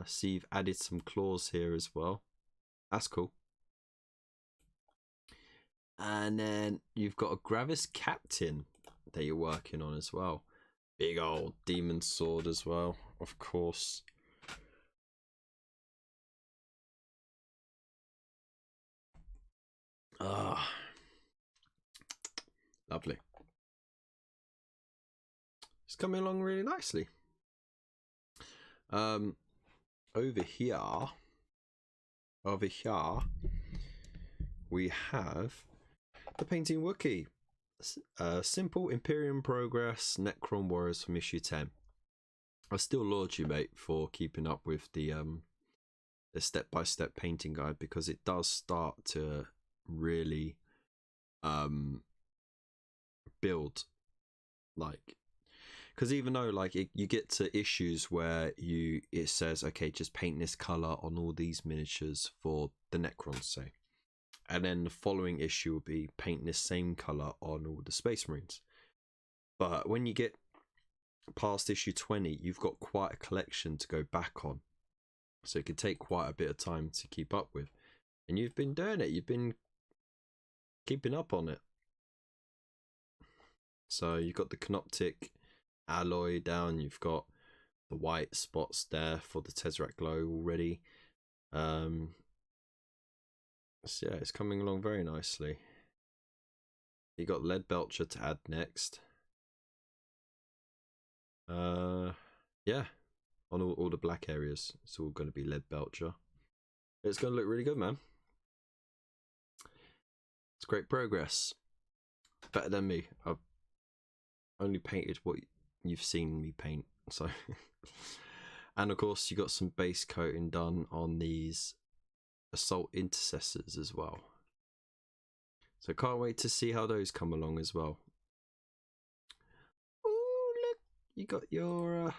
See, you've added some claws here as well. That's cool. And then you've got a Gravis Captain that you're working on as well. Big old demon sword as well, of course. Ah, lovely. It's coming along really nicely. Over here we have the Painting Wookiee. Simple Imperium Progress Necron Warriors from issue 10. I still laud you, mate, for keeping up with the step-by-step painting guide, because it does start to really build, like, because even though like you get to issues where it says, okay, just paint this color on all these miniatures for the Necrons, say, and then the following issue will be paint this same color on all the Space Marines. But when you get past issue 20, you've got quite a collection to go back on, so it could take quite a bit of time to keep up with, and you've been doing it. You've been keeping up on it. So you've got the Canoptic alloy down, you've got the white spots there for the Tesseract glow already. So yeah, it's coming along very nicely. You got Lead Belcher to add next. Yeah, on all the black areas, it's all going to be Lead Belcher. It's going to look really good, man. It's great progress. Better than me. I've only painted what you've seen me paint, so. And of course you got some base coating done on these Assault Intercessors as well, so can't wait to see how those come along as well. Oh look, you got your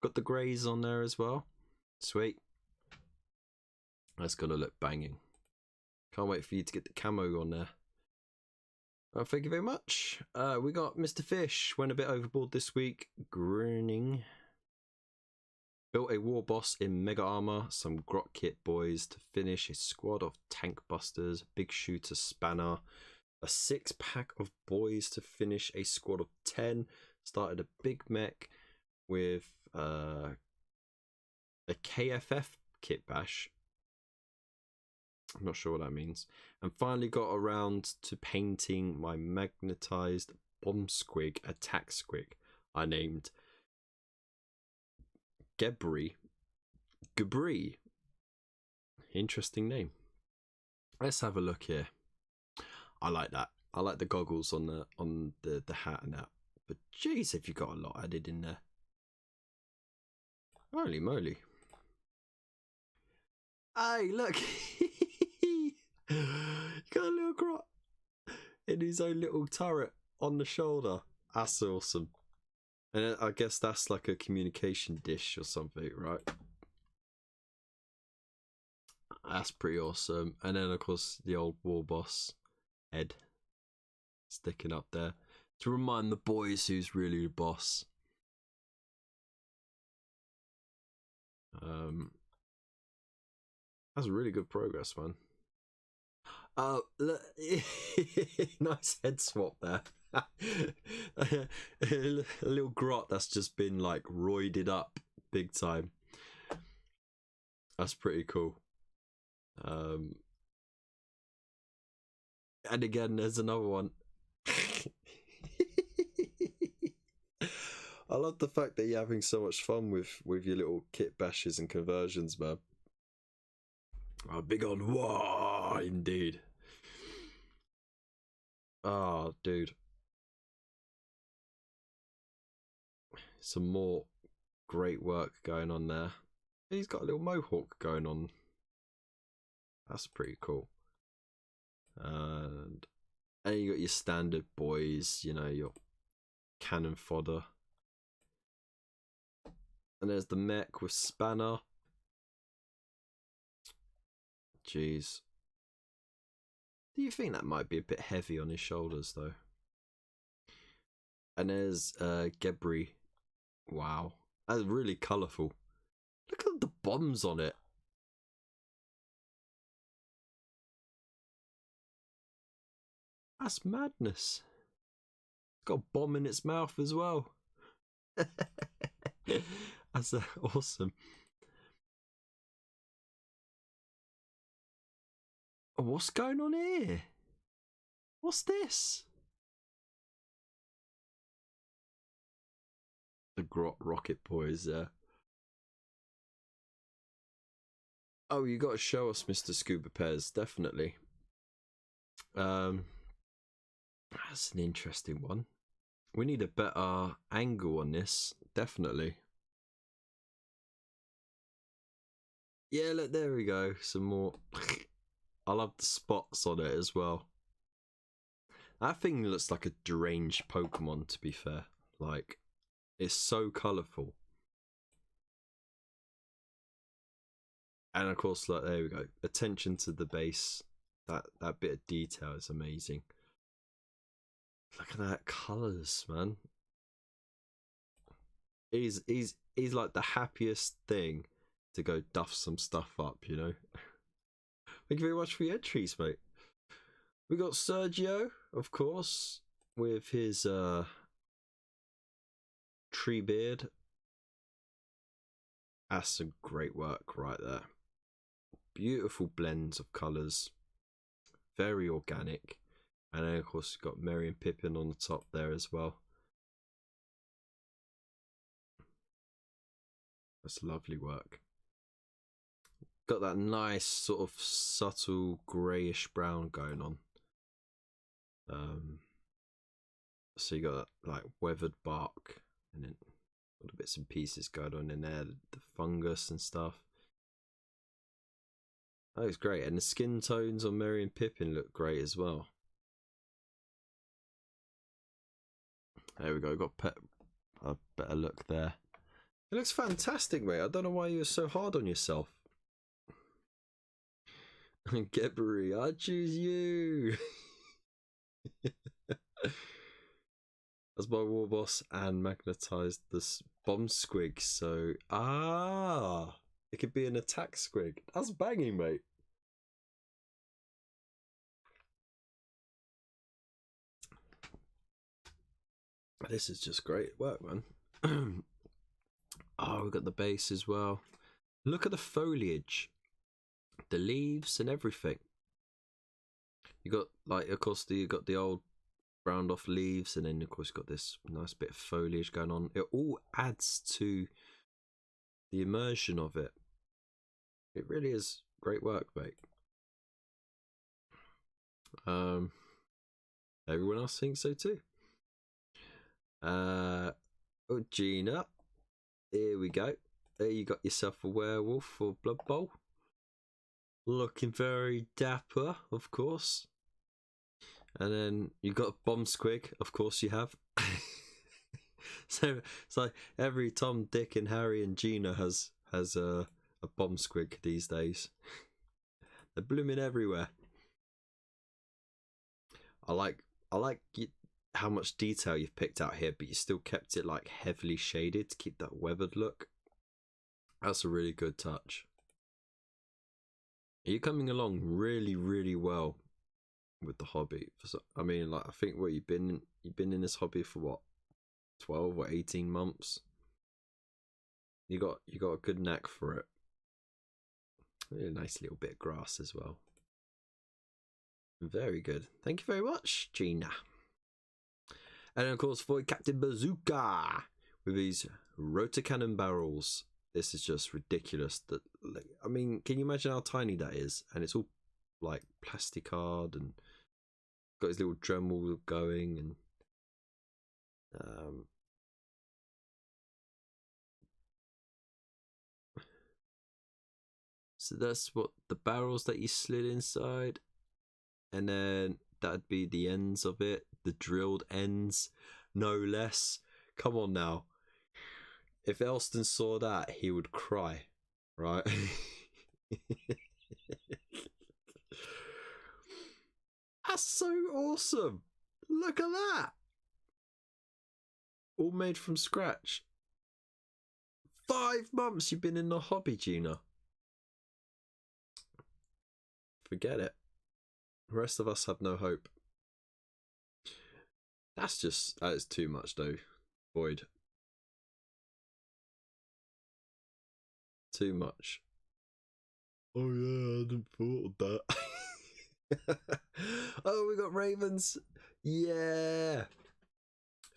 got the greys on there as well. Sweet, that's gonna look banging. Can't wait for you to get the camo on there. Thank you very much. We got Mr. Fish, went a bit overboard this week, grinning. Built a war boss in mega armor, some grot kit boys to finish a squad of tank busters, big shooter spanner, a 6-pack of boys to finish a squad of 10, started a big mech with a KFF kit bash. I'm not sure what that means. And finally got around to painting my magnetized bomb squig attack squig I named Gebri. Interesting name. Let's have a look here. I like that. I like the goggles on the hat and that. But jeez, have you got a lot added in there. Holy moly. Hey, look. Got a little grot in his own little turret on the shoulder. That's awesome. And I guess that's like a communication dish or something, right? That's pretty awesome. And then of course the old war boss head sticking up there to remind the boys who's really the boss. That's really good progress, man. Oh, look, nice head swap there. A little grot that's just been like roided up big time. That's pretty cool. And again, there's another one. I love the fact that you're having so much fun with your little kit bashes and conversions, man. Oh, big on wow, indeed. Oh, dude. Some more great work going on there. He's got a little mohawk going on. That's pretty cool. And you got your standard boys, you know, your cannon fodder. And there's the mech with spanner. Jeez. Do you think that might be a bit heavy on his shoulders, though? And there's Gebri. Wow. That's really colourful. Look at the bombs on it. That's madness. It's got a bomb in its mouth as well. That's awesome. What's going on here? What's this? The grot rocket boys there. Oh, you got to show us, Mr. Scuba Pez, definitely. That's an interesting one. We need a better angle on this, definitely. Yeah, look, there we go. Some more. I love the spots on it as well. That thing looks like a deranged Pokemon, to be fair. Like, it's so colourful. And of course, like, there we go. Attention to the base. That bit of detail is amazing. Look at that colours, man. He's like the happiest thing to go duff some stuff up, you know. Thank you very much for your entries, mate. We got Sergio, of course, with his tree beard. That's some great work right there. Beautiful blends of colours. Very organic. And then, of course, you've got Merry and Pippin on the top there as well. That's lovely work. Got that nice sort of subtle greyish brown going on. So you got like weathered bark and then all the bits and pieces going on in there, the fungus and stuff. That looks great, and the skin tones on Merry and Pippin look great as well. There we go, got a better look there. It looks fantastic, mate. I don't know why you're so hard on yourself. Gebri, I choose you. As my war boss and magnetized this bomb squig, so it could be an attack squig. That's banging, mate. This is just great work, man. Oh, we've got the base as well. Look at the foliage, the leaves and everything. You got, like, of course, you got the old browned off leaves, and then of course you've got this nice bit of foliage going on. It all adds to the immersion of it. It really is great work, mate. Everyone else thinks so too. Oh, Gina, here we go. There you got yourself a werewolf for Blood Bowl. Looking very dapper, of course. And then you got a bomb squig, of course you have. So it's like every Tom, Dick, and Harry and Gina has a bomb squig these days. They're blooming everywhere. I like I like how much detail you've picked out here, but you still kept it like heavily shaded to keep that weathered look. That's a really good touch. You're coming along really, really well with the hobby. I mean, like, I think what you've been in this hobby for what, 12 or 18 months. You got a good knack for it. A nice little bit of grass as well. Very good. Thank you very much, Gina. And of course, for Captain Bazooka with these rotor cannon barrels. This is just ridiculous. That, I mean, can you imagine how tiny that is? And it's all like plastic hard and got his little Dremel going, and so that's what the barrels that you slid inside, and then that'd be the ends of it, the drilled ends, no less. Come on now. If Elston saw that, he would cry, right? That's so awesome. Look at that. All made from scratch. 5 months you've been in the hobby, Gina. Forget it. The rest of us have no hope. That is too much though, Boyd. Too much. Oh yeah, I hadn't thought of that. Oh, we got ravens. Yeah.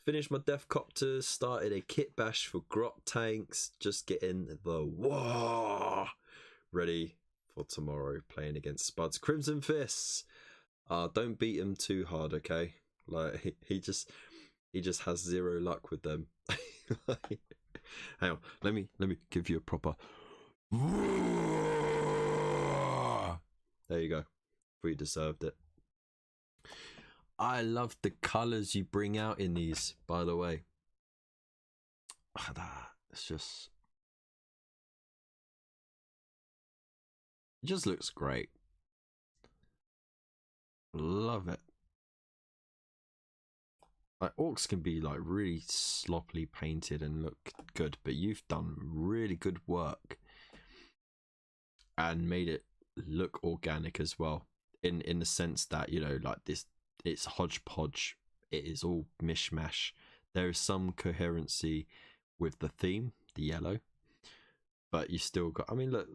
Finished my death copters, started a kit bash for grot tanks, just getting the whoa ready for tomorrow, playing against Spud's Crimson Fists. Don't beat him too hard, okay? Like he just has zero luck with them. Hang on, let me give you a proper. There you go. We deserved it. I love the colours you bring out in these, by the way. It's just... It just looks great. Love it. Like, orcs can be like really sloppily painted and look good, but you've done really good work and made it look organic as well, in the sense that, you know, like this, it's hodgepodge, it is all mishmash. There is some coherency with the theme, the yellow, but you still got, I mean, look,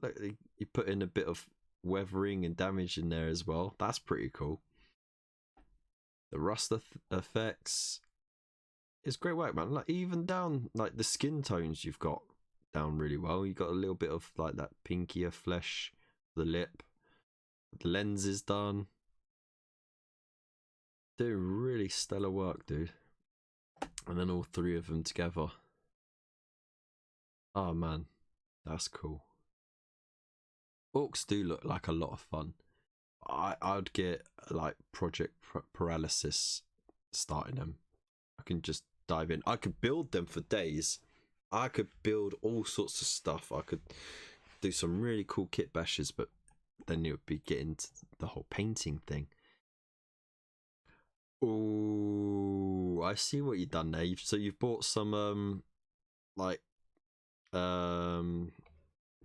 you put in a bit of weathering and damage in there as well. That's pretty cool. The rust effects is great work, man. Like, even down like the skin tones you've got down really well. You got a little bit of like that pinkier flesh, the lip, the lens is done. Doing really stellar work, dude. And then all three of them together. Oh man, that's cool. Orcs do look like a lot of fun. I'd get like project paralysis starting them. I can just dive in. I could build them for days. I could build all sorts of stuff. I could do some really cool kit bashes, but then it would be getting to the whole painting thing. Oh, I see what you've done there. So you've bought some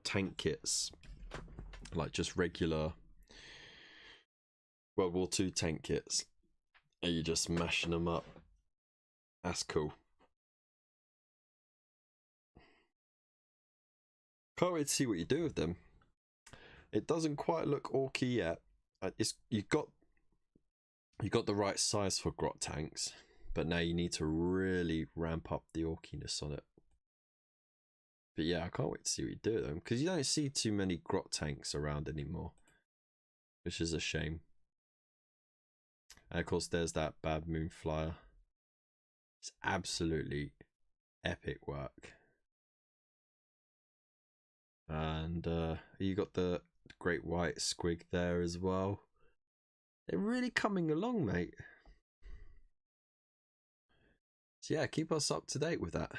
tank kits, like just regular World War II tank kits. Are you just mashing them up? That's cool. Can't wait to see what you do with them. It doesn't quite look orky yet. You got the right size for grot tanks, but now you need to really ramp up the orkiness on it. But yeah, I can't wait to see what you do with them, because you don't see too many grot tanks around anymore, which is a shame. And of course there's that Bad Moon Flyer. It's absolutely epic work. And you got the Great White Squig there as well. They're really coming along, mate. So yeah, keep us up to date with that.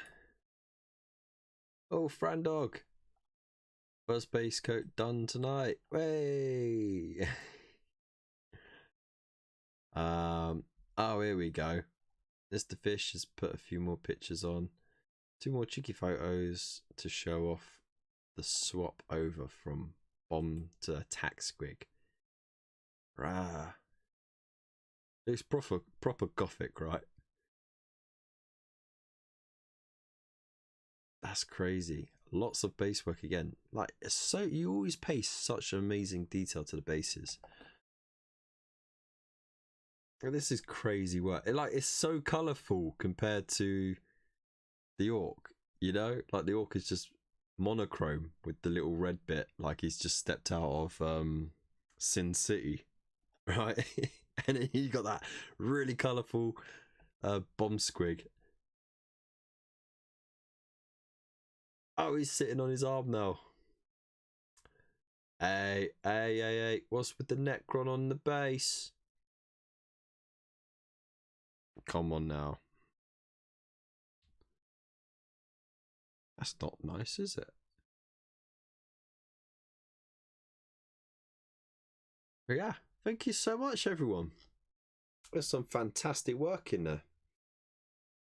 Oh, Frandog. First base coat done tonight. Way. Oh, here we go. Mr. Fish has put a few more pictures on. 2 more cheeky photos to show off the swap over from bomb to attack squig. Rah. It's proper gothic, right? That's crazy. Lots of base work again. Like, it's so, you always pay such amazing detail to the bases. This is crazy work. It's so colourful compared to the orc, you know? Like, the orc is just monochrome with the little red bit, like he's just stepped out of Sin City, right? And then you got that really colourful bomb squig. Oh, he's sitting on his arm now. Hey, what's with the Necron on the base? Come on now. That's not nice, is it? But yeah, thank you so much, everyone. There's some fantastic work in there.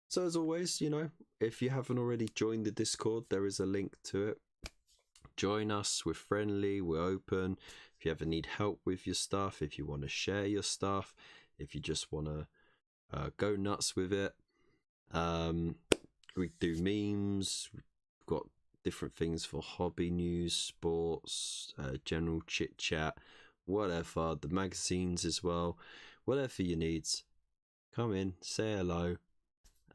So as always, you know, if you haven't already joined the Discord, there is a link to it. Join us, we're friendly, we're open. If you ever need help with your stuff, if you want to share your stuff, if you just want to go nuts with it, we do memes, we've got different things for hobby news, sports, general chit chat, whatever, the magazines as well, whatever your needs. Come in, say hello,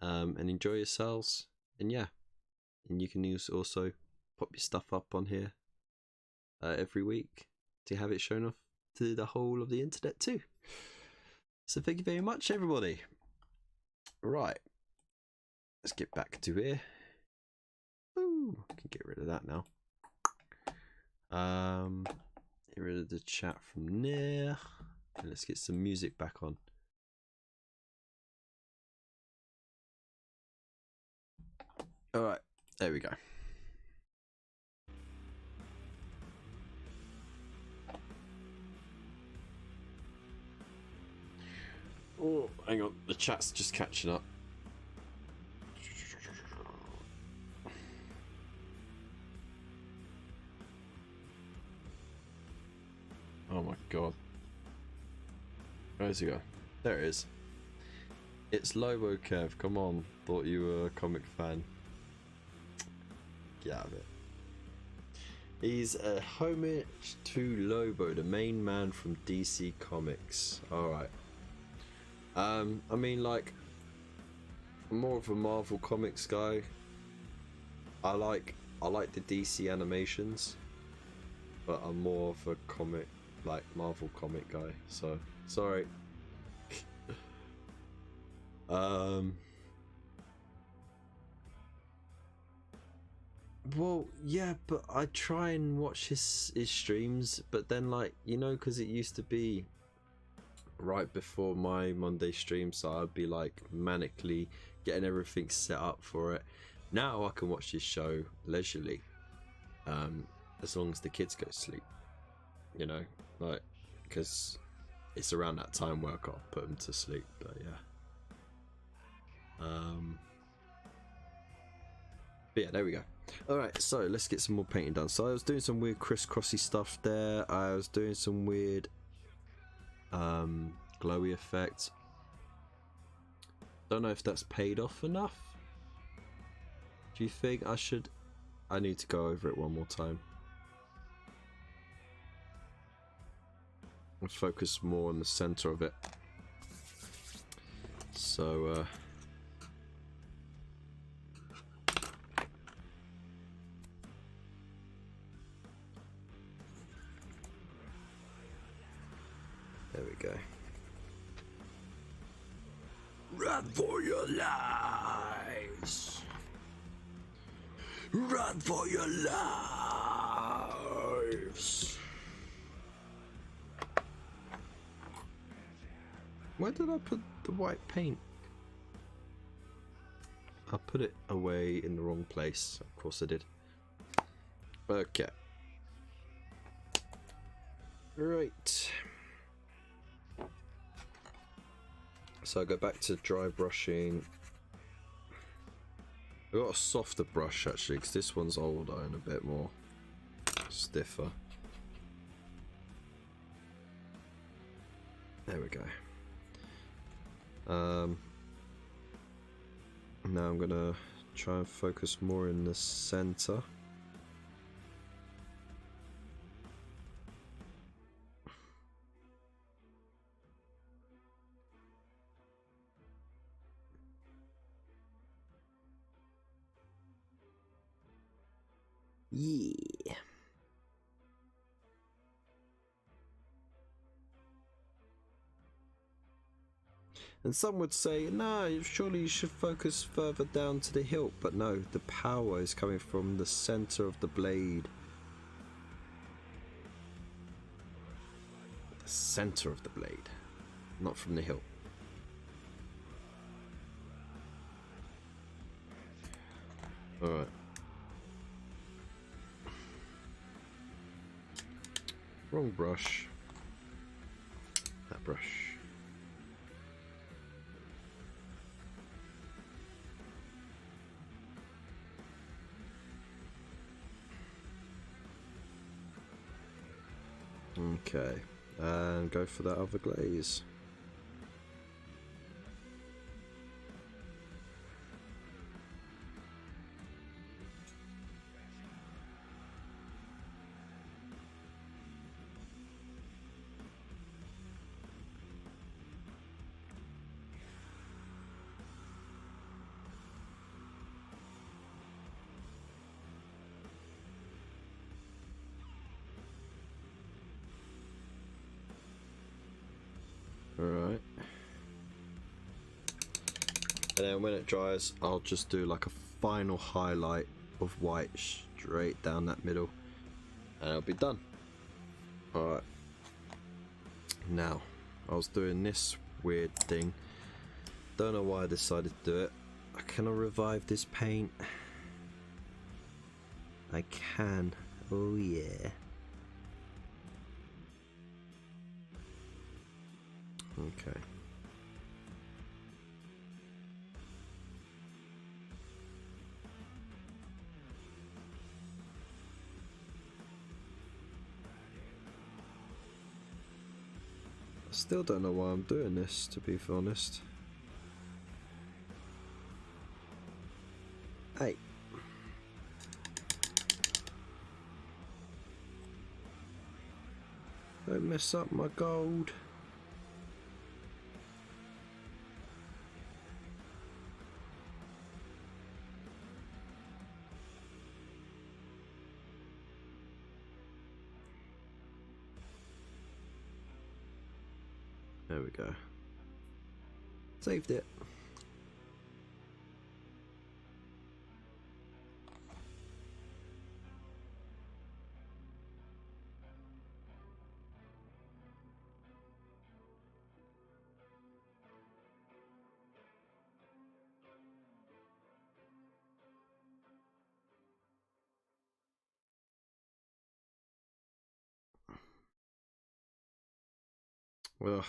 and enjoy yourselves. And yeah, and you can also pop your stuff up on here every week to have it shown off to the whole of the internet too. So thank you very much, everybody. Right, let's get back to here. Ooh, I can get rid of that now. Get rid of the chat from there. And let's get some music back on. All right, there we go. Oh, hang on, the chat's just catching up. Oh my god. Where's he go? There it is. It's Lobo Kev, come on. Thought you were a comic fan. Get out of it. He's a homage to Lobo, the main man from DC Comics. Alright. I mean, like, I'm more of a Marvel Comics guy. I like the DC animations, but I'm more of a comic, like Marvel comic guy. So sorry. Well, yeah, but I try and watch his streams, but then, like, you know, because it used to be right before my Monday stream, so I'd be like manically getting everything set up for it. Now I can watch this show leisurely, as long as the kids go to sleep, you know, like, because it's around that time where I gotta put them to sleep. But yeah, there we go. Alright, so let's get some more painting done. So I was doing some weird crisscrossy stuff there. I was doing some weird glowy effect. Don't know if that's paid off enough. Do you think I need to go over it one more time and focus more on the center of it? So there we go. Run for your lives! Run for your lives! Where did I put the white paint? I put it away in the wrong place. Of course I did. Okay. Right. So I go back to dry brushing. I've got a softer brush actually, because this one's older and a bit more stiffer. There we go. Now I'm gonna try and focus more in the center. Yeah. And some would say, no, surely you should focus further down to the hilt. But no, the power is coming from the center of the blade. The center of the blade, not from the hilt. Alright. Wrong brush. That brush. Okay, and go for that other glaze. Alright. And then when it dries, I'll just do like a final highlight of white straight down that middle. And it'll be done. Alright. Now, I was doing this weird thing. Don't know why I decided to do it. Can I revive this paint? I can. Oh yeah. Okay. I still don't know why I'm doing this, to be honest. Hey. Don't mess up my gold. There we go. Saved it. Ugh.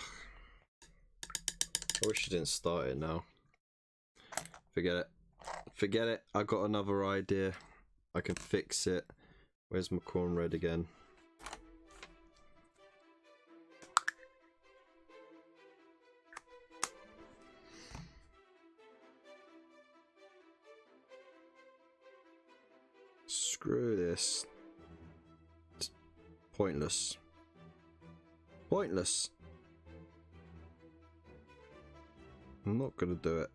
I wish I didn't start it now. Forget it. Forget it. I got another idea. I can fix it. Where's my corn red again? Screw this. It's pointless. Pointless. I'm not gonna do it.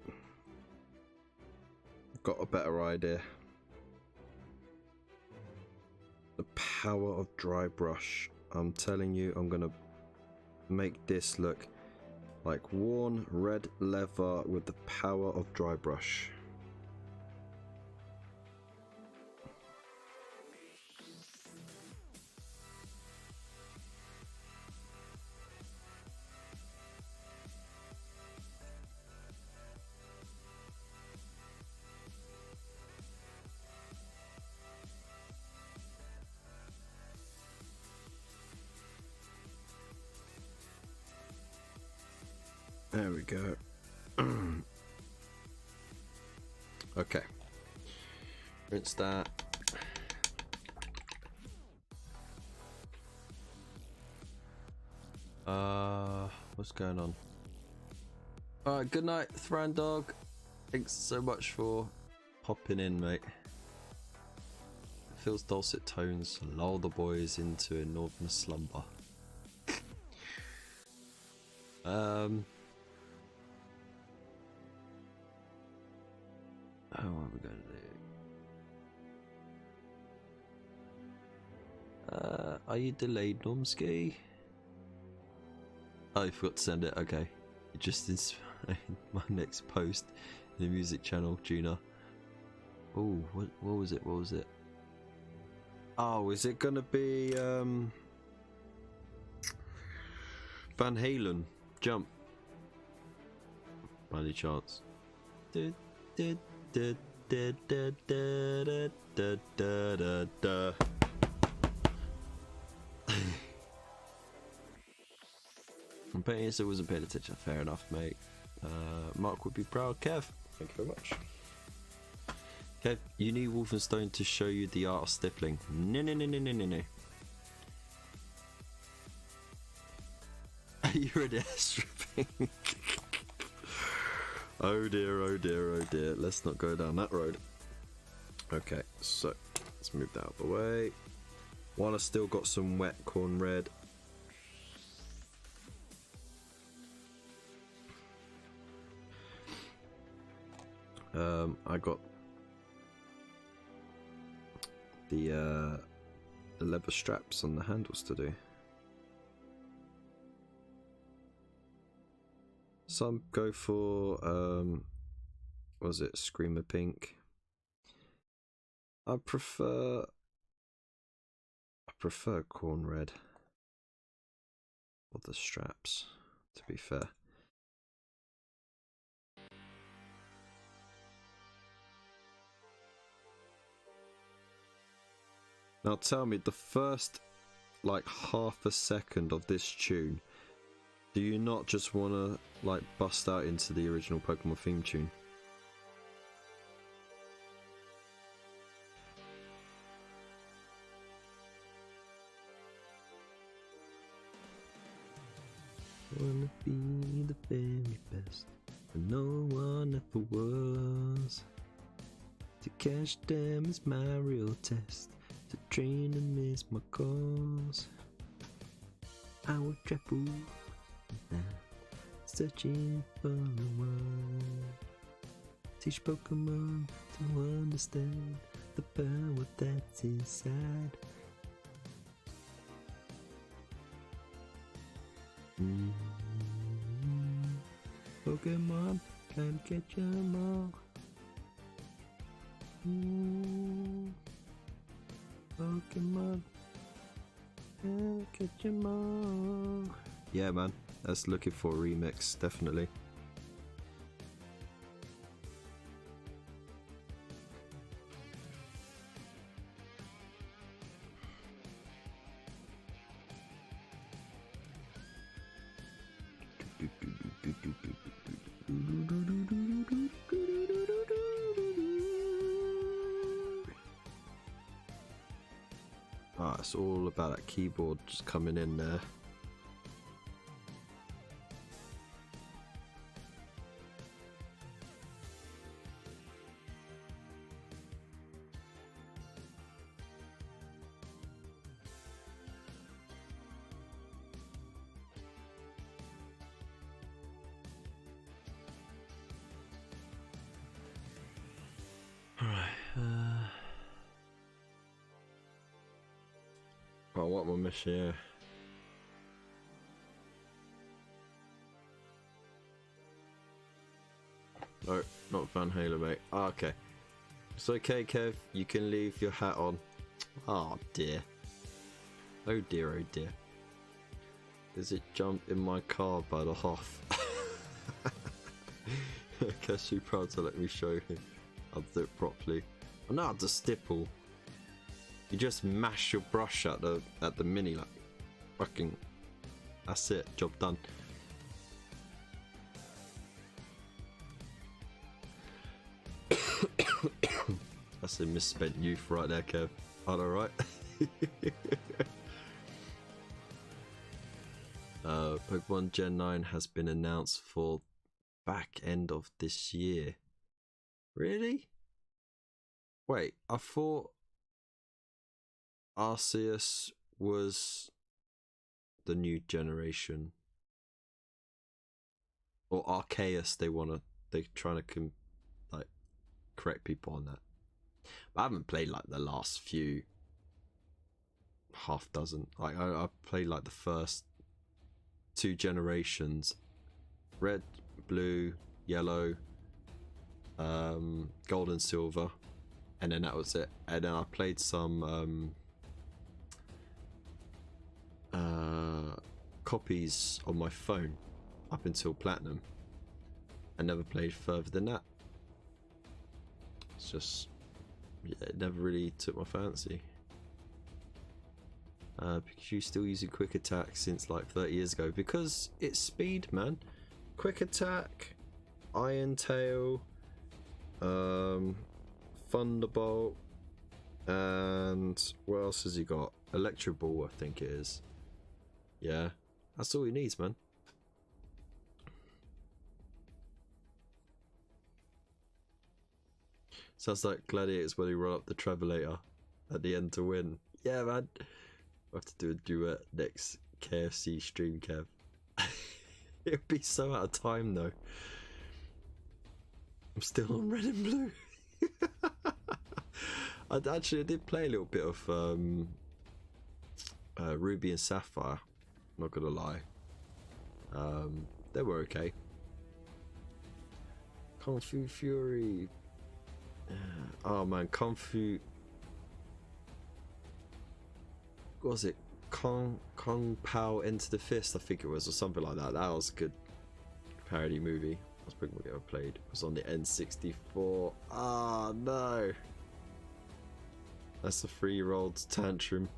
I've got a better idea. The power of dry brush. I'm telling you, I'm gonna make this look like worn red leather with the power of dry brush. There we go. Okay. Rinse that. What's going on? Alright, good night, Thrandog. Thanks so much for popping in, mate. Phil's dulcet tones lull the boys into a northern slumber. Oh, what are we going to do? Are you delayed, Normski? Oh, you forgot to send it. Okay. You just inspired my next post in the music channel, Juna. Oh, what was it? What was it? Oh, is it gonna be Van Halen? Jump. By any chance? I'm betting I wasn't paying attention. Fair enough, mate. Mark would be proud. Kev, thank you very much. Kev, you need Wolfenstone to show you the art of stippling. No. Are you already stripping? Oh dear, oh dear, oh dear. Let's not go down that road. Okay, so let's move that out of the way. While I still got some wet corn red. I got the leather straps on the handles to do. Some go for was it Screamer Pink? I prefer corn red or the straps, to be fair. Now tell me, the first like half a second of this tune, do you not just want to like bust out into the original Pokemon theme tune? Wanna be the very best, but no one ever was. To catch them is my real test. To train them is my cause. I will travel now, searching for the one. Teach Pokemon to understand the power that's inside. Pokemon, can't catch 'em all. Pokemon, can't catch 'em all. Yeah, man, that's looking for a remix, definitely. Ah, it's all about that keyboard just coming in there. Oh, what am I missing here? No, not Van Halen, mate. Oh, okay. It's okay, Kev. You can leave your hat on. Oh, dear. Oh, dear, oh, dear. Does it jump in my car by the Hoff? I guess you're proud to let me show him. I'll do it properly. I'm not the stipple. You just mash your brush at the mini, like fucking. That's it. Job done. That's a misspent youth right there, Kev. Aren't I right? Pokemon Gen 9 has been announced for back end of this year. Really? Wait, I thought Arceus was the new generation. Or Arceus, they're trying to like correct people on that. But I haven't played like the last few half dozen. Like I played like the first 2 generations, red, blue, yellow, gold and silver, and then that was it. And then I played some copies on my phone up until platinum. I never played further than that. It's just, yeah, it never really took my fancy. Pikachu still using quick attack since like 30 years ago because it's speed, man. Quick attack, Iron Tail, Thunderbolt, and what else has he got? Electro Ball, I think it is. Yeah, that's all he needs, man. Sounds like Gladiators when he run up the Travelator at the end to win. Yeah, man. We'll have to do a duet next KFC stream, Kev. It'd be so out of time, though. I'm still on red and blue. I did play a little bit of Ruby and Sapphire. Not gonna lie. They were okay. Kung Fu Fury. Oh man, Kung Fu. What was it? Kung Pao Enter the Fist, I think it was, or something like that. That was a good parody movie. I was thinking what I played. It was on the N64. Ah, no. That's a 3-year-old's tantrum.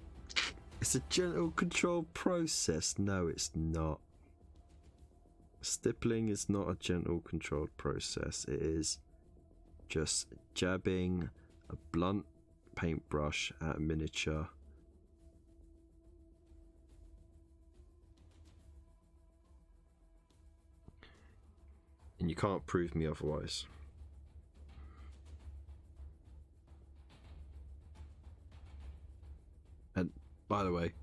It's a gentle control process. No, it's not. Stippling is not a gentle controlled process. It is just jabbing a blunt paintbrush at a miniature. And you can't prove me otherwise. And by the way,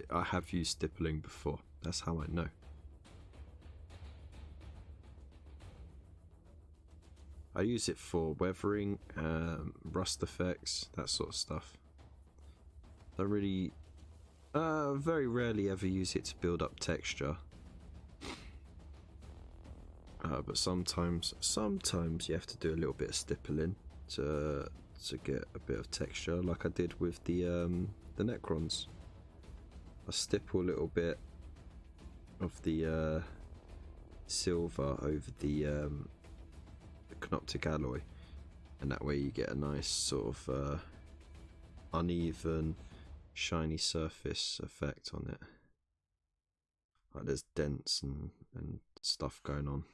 I have used stippling before. That's how I know. I use it for weathering, rust effects, that sort of stuff. I really, very rarely ever use it to build up texture. But sometimes you have to do a little bit of stippling to get a bit of texture, like I did with the Necrons. I stipple a little bit of the silver over the Canoptic alloy, and that way you get a nice sort of uneven, shiny surface effect on it. Like there's dents and stuff going on.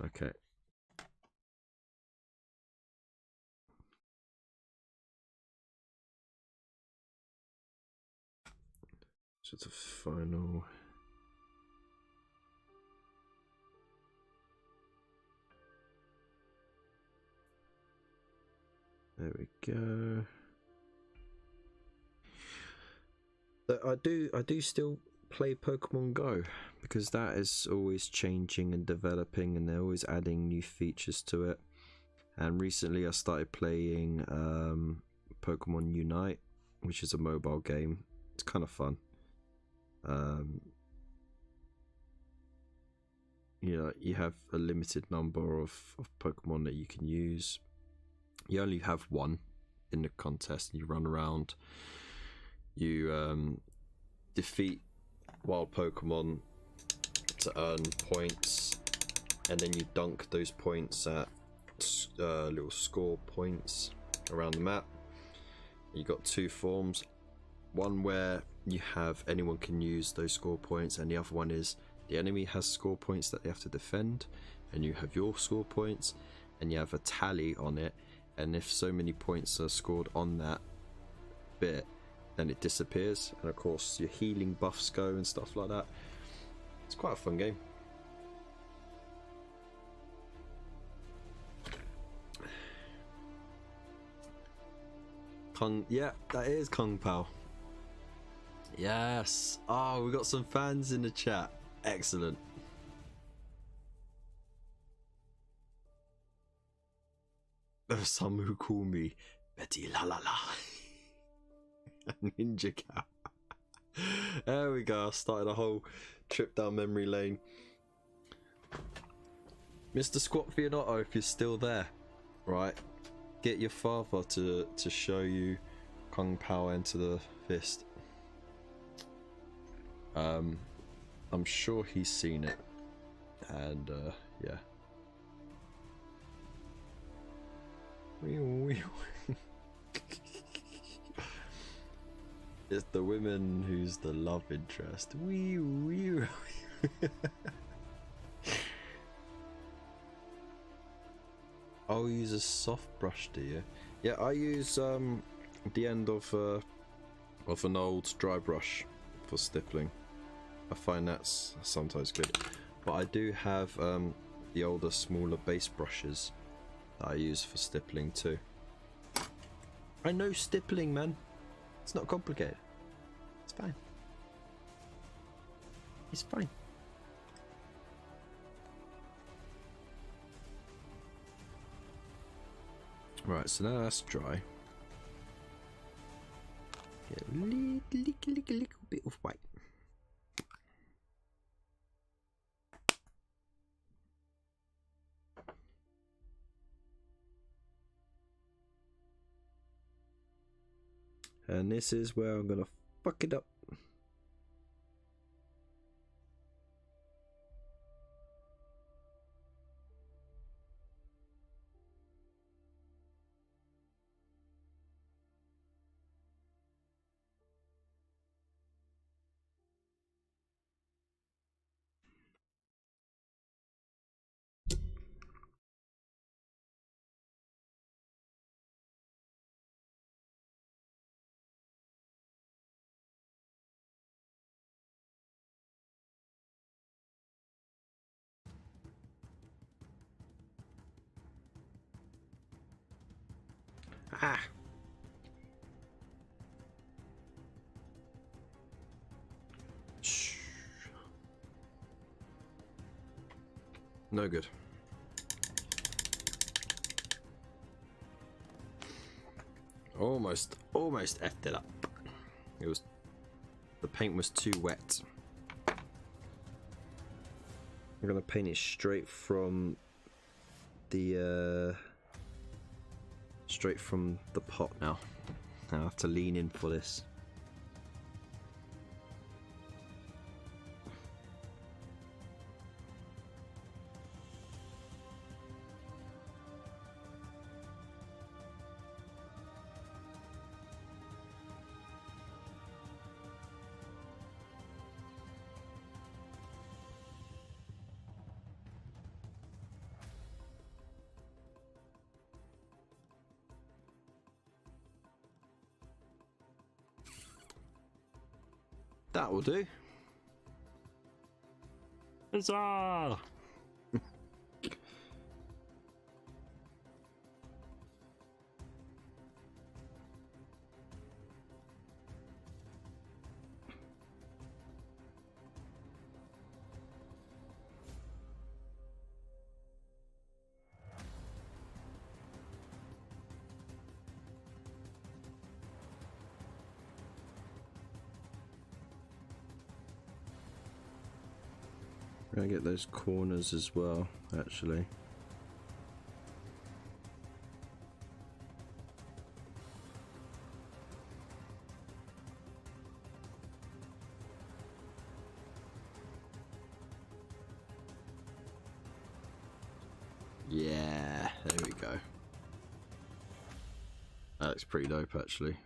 Okay. So it's a final. There we go. But I do still play Pokemon Go, because that is always changing and developing, and they're always adding new features to it. And recently I started playing Pokemon Unite, which is a mobile game. It's kind of fun. You know, you have a limited number of Pokemon that you can use. You only have one in the contest, and you run around. You defeat wild Pokemon to earn points, and then you dunk those points at little score points around the map. You got 2 forms, one where you have anyone can use those score points, and the other one is the enemy has score points that they have to defend, and you have your score points, and you have a tally on it, and if so many points are scored on that bit, then it disappears, and of course your healing buffs go and stuff like that. It's quite a fun game. Yeah, that is Kung Pao. Yes. Oh, we got some fans in the chat. Excellent. There are some who call me Betty La La La. Ninja Cow. There we go. I started a whole trip down memory lane. Mr. Squat Fianotto, if you're still there, right? Get your father to show you Kung Pao Enter the Fist. I'm sure he's seen it, and yeah. It's the women who's the love interest. I'll use a soft brush, do you? Yeah, I use the end of an old dry brush for stippling. I find that's sometimes good, but I do have the older, smaller base brushes that I use for stippling too. I know stippling, man. It's not complicated. It's fine. It's fine. Right, so now that's dry. Get a little bit of white. And this is where I'm gonna fuck it up. Ah. Shh. No good. Almost effed it up. The paint was too wet. I'm gonna paint it straight from the pot now. I have to lean in for this. That will do. Huzzah! I get those corners as well, actually. Yeah, there we go. That looks pretty dope, actually.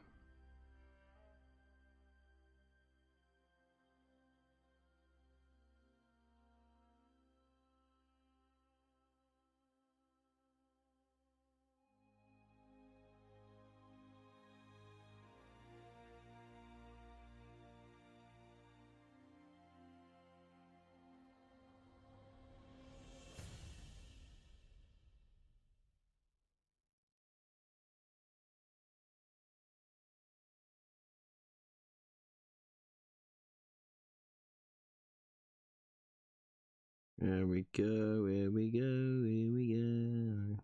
Here we go, here we go, here we go.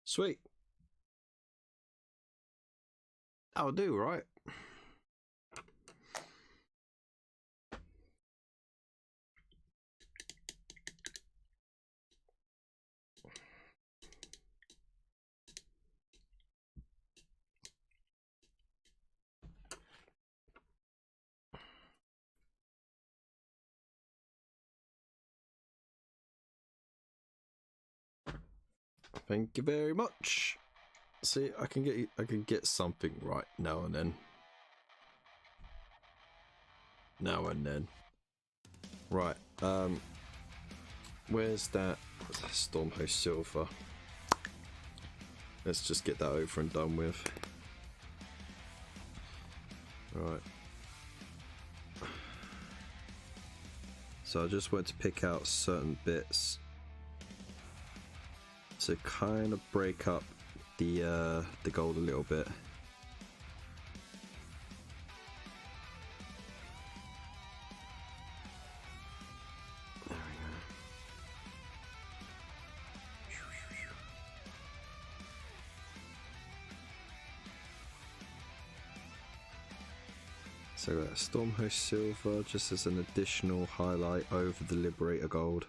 Sweet. That'll do, right? Thank you very much. See, I can get something right now and then. Now and then. Right. Where's that Stormhost Silver? Let's just get that over and done with. Right. So I just want to pick out certain bits to kind of break up the gold a little bit. There we go. So Stormhost Silver just as an additional highlight over the Liberator Gold.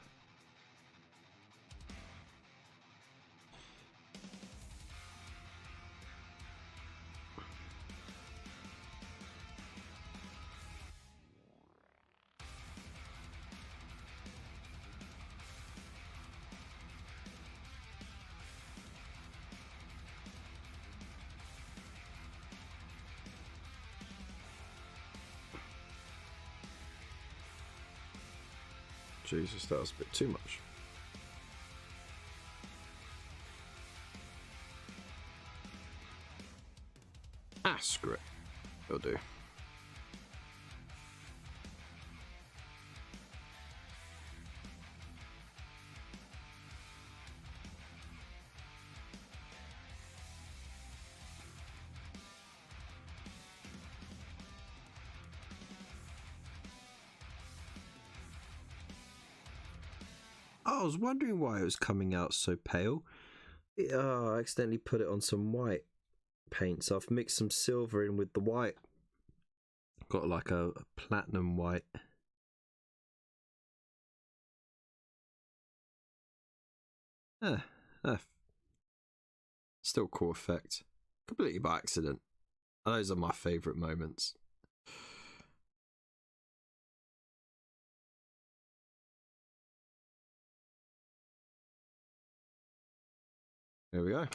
Jesus, that was a bit too much. Ah, screw it. It'll do. I was wondering why it was coming out so pale. I accidentally put it on some white paint, so I've mixed some silver in with the white. Got like a platinum white. Still cool effect. Completely by accident. Those are my favourite moments. There we go.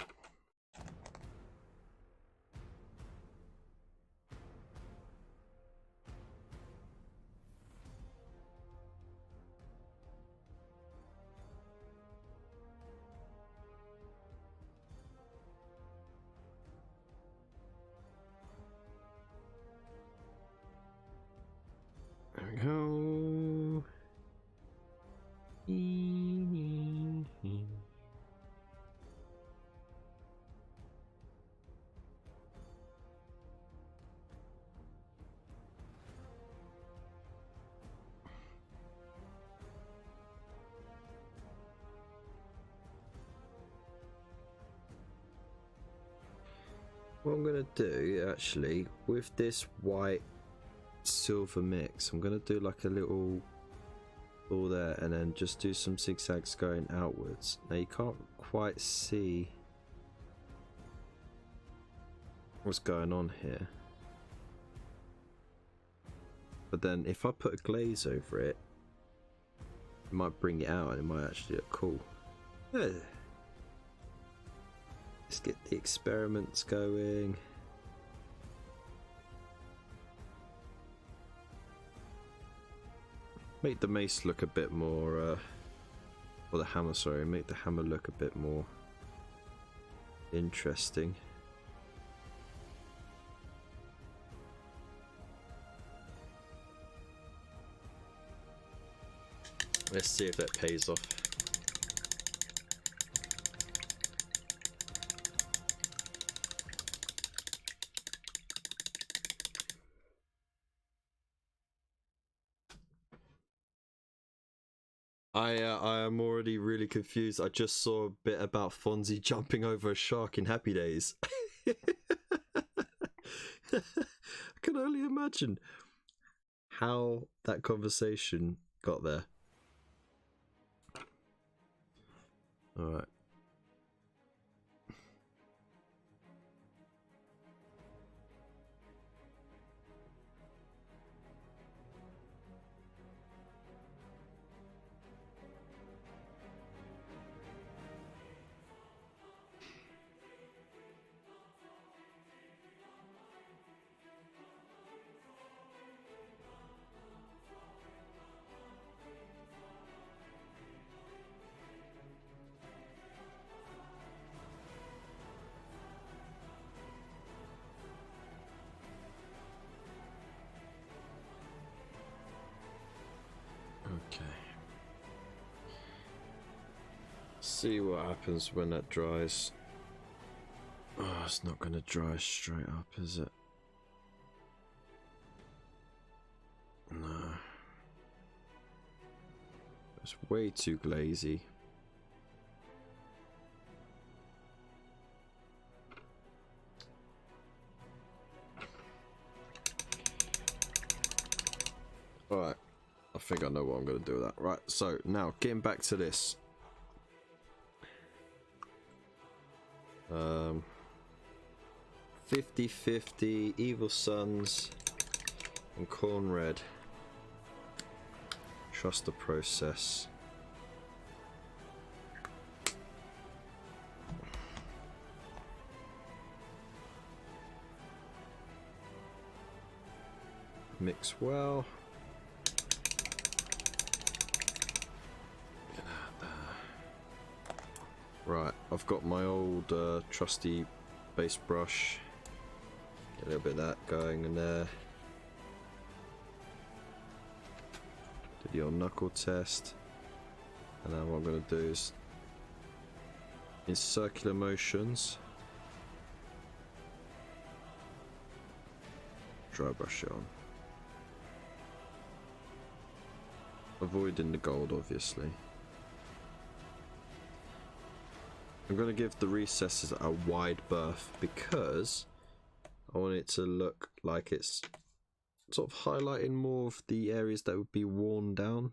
There we go. What I'm going to do actually with this white silver mix, I'm going to do like a little ball there and then just do some zigzags going outwards. Now you can't quite see what's going on here, but then if I put a glaze over it, it might bring it out and it might actually look cool. Yeah. Let's get the experiments going. Make the mace look a bit more, or the hammer, sorry, make the hammer look a bit more interesting. Let's see if that pays off. I am already really confused. I just saw a bit about Fonzie jumping over a shark in Happy Days. I can only imagine how that conversation got there. Alright. Okay. See what happens when that dries. Oh, it's not going to dry straight up, is it? No. It's way too glazy. Alright. I think I know what I'm going to do with that. Right, so now getting back to this. 50-50 Evil Sons and Corn Red. Trust the process. Mix well. Get out there. Right, I've got my old trusty base brush. Get a little bit of that going in there. Do the old knuckle test. And now what I'm going to do is, in circular motions, dry brush it on. Avoiding the gold, obviously. I'm going to give the recesses a wide berth because I want it to look like it's sort of highlighting more of the areas that would be worn down.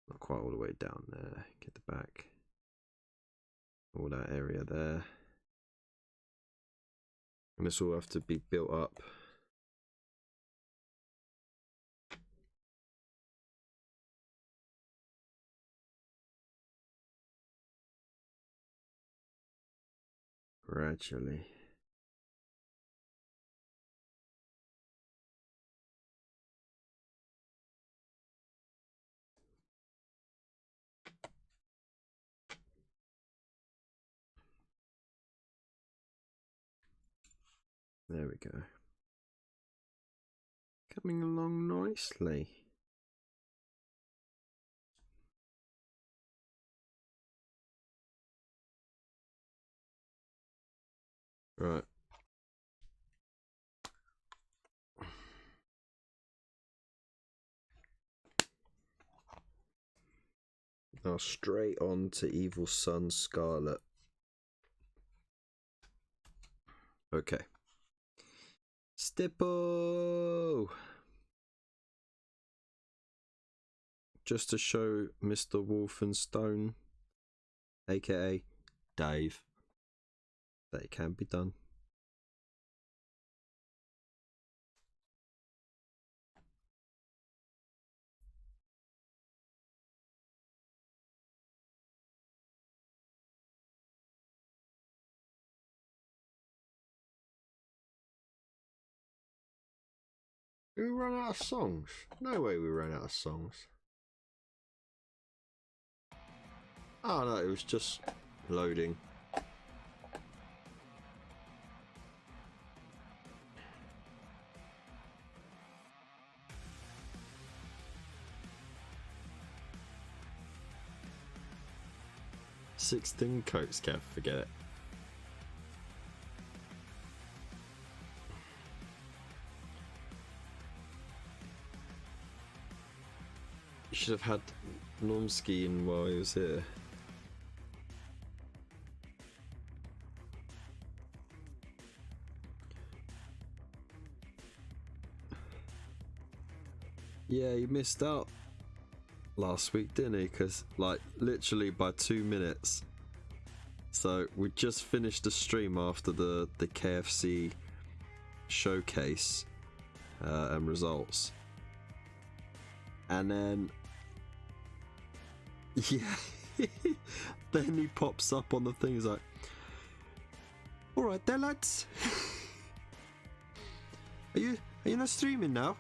Not quite all the way down there. Get the back. All that area there. And this will have to be built up. Gradually. There we go. Coming along nicely. Right. Now straight on to Evil Sun Scarlet. Okay. Stipple! Just to show Mr. Wolfenstone, aka Dave, that it can be done. We run out of songs. No way we ran out of songs. Oh no, it was just loading. "16 coats, Kev, forget it." should have had Normski in while he was here. Yeah, he missed out last week, didn't he? Because, like, literally by 2 minutes. So, we just finished the stream after the KFC showcase and results. And then... yeah. Then he pops up on the thing, he's like... Alright there, lads. Are you not streaming now?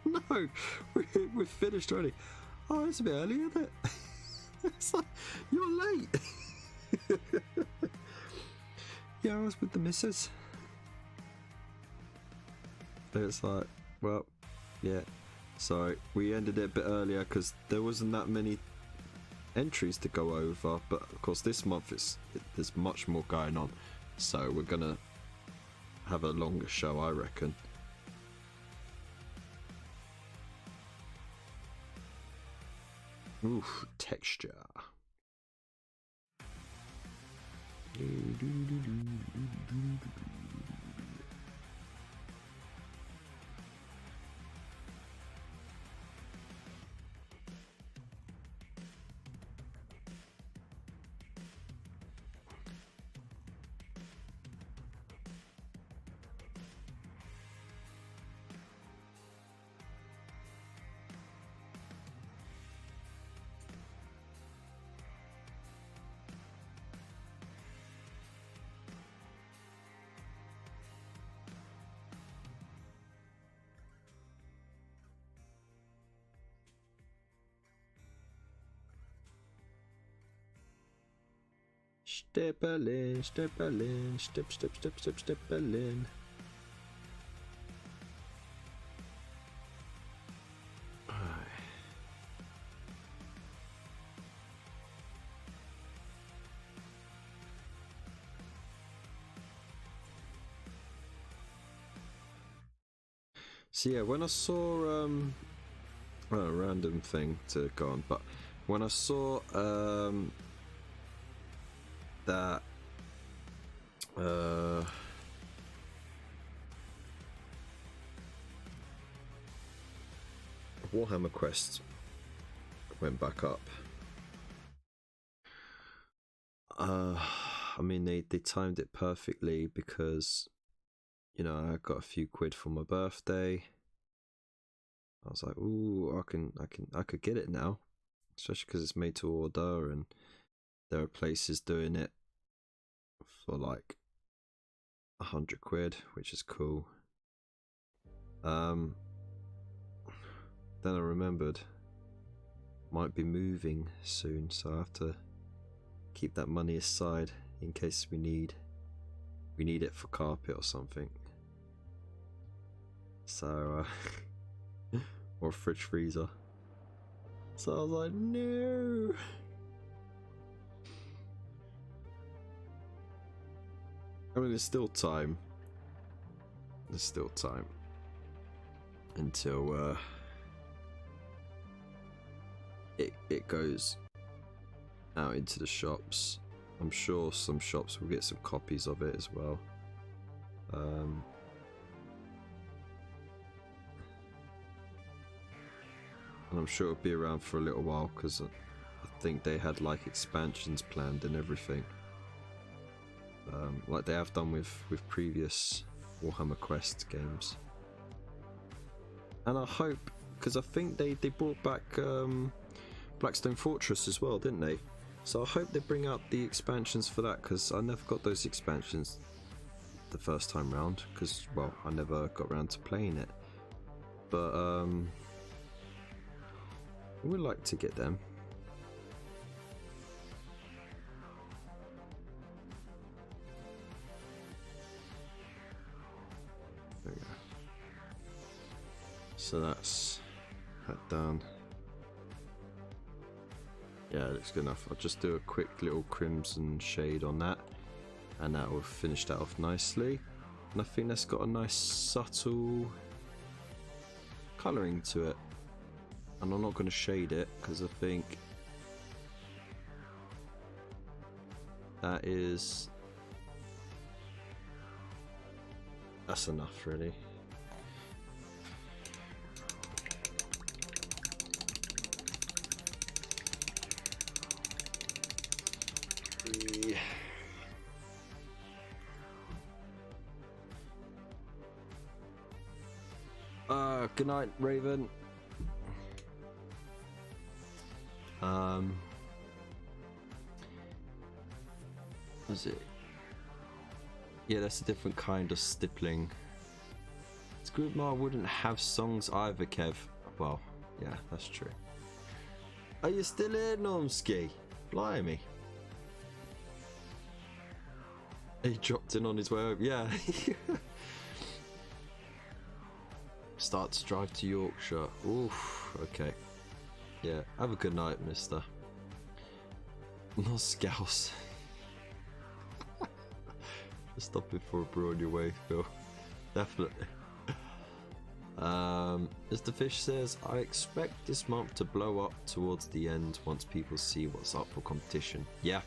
No, we're finished already. Oh, it's a bit early, isn't it? It's like, you're late. Yeah, I was with the missus. It's like, well, yeah. Sorry, we ended it a bit earlier because there wasn't that many entries to go over. But of course, this month there's much more going on, so we're gonna have a longer show, I reckon. Oof, texture. Steppelin, steppelin, step, step, step, step, steppelin. So yeah, when I saw a random thing to go on, but when I saw that Warhammer Quest went back up. I mean, they timed it perfectly because, you know, I got a few quid for my birthday. I was like, ooh, I could get it now, especially because it's made to order and there are places doing it for like 100 quid, which is cool. Then I remembered might be moving soon, so I have to keep that money aside in case we need it for carpet or something. So or fridge freezer. So I was like, no. I mean, there's still time. There's still time until it goes out into the shops. I'm sure some shops will get some copies of it as well. And I'm sure it'll be around for a little while because I think they had like expansions planned and everything. Like they have done with previous Warhammer Quest games. And I hope, because I think they brought back Blackstone Fortress as well, didn't they? So I hope they bring out the expansions for that, because I never got those expansions the first time round, because, well, I never got around to playing it. But I would like to get them. There we go. So that's that done. Yeah, it looks good enough. I'll just do a quick little crimson shade on that, and that will finish that off nicely. And I think that's got a nice subtle colouring to it. And I'm not going to shade it because I think that's enough really. Good night, Raven. Was it? Yeah, that's a different kind of stippling. Squidmar wouldn't have songs either, Kev. Well, yeah, that's true. Are you still here, Normski? Blimey. He dropped in on his way home. Yeah. Start to drive to Yorkshire. Oof. Okay. Yeah. Have a good night, mister. Not Scouse. Just stopping for a brew on your way, Phil. Definitely. Mr. Fish says, I expect this month to blow up towards the end once people see what's up for competition. Yeah.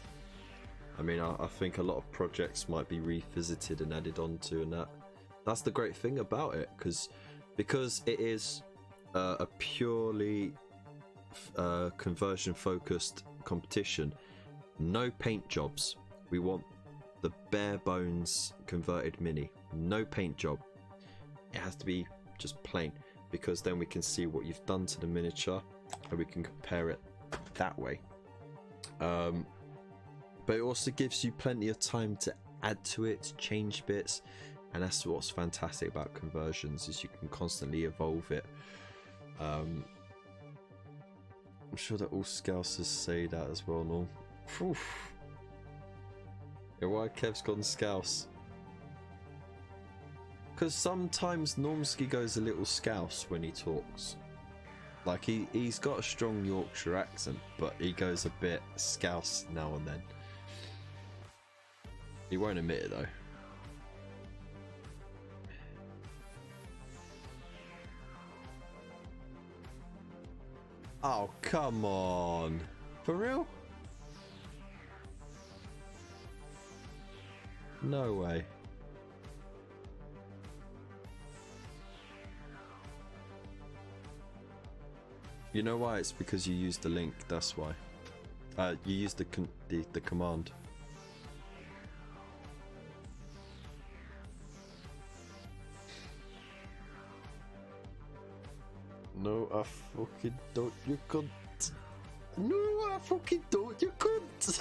I mean, I think a lot of projects might be revisited and added onto, and that's the great thing about it, because it is a purely conversion focused competition. No paint jobs. We want the bare bones converted mini. No paint job. It has to be just plain, because then we can see what you've done to the miniature and we can compare it that way. But it also gives you plenty of time to add to it, change bits, and that's what's fantastic about conversions, is you can constantly evolve it. I'm sure that all Scousers say that as well, Norm. Yeah, why Kev's gone Scouse? Because sometimes Normski goes a little Scouse when he talks. Like, he's got a strong Yorkshire accent, but he goes a bit Scouse now and then. He won't admit it though. Oh, come on. For real? No way. You know why? It's because you used the link, that's why. You used the command. No, I fucking don't, you cunt. No, I fucking don't, you cunt.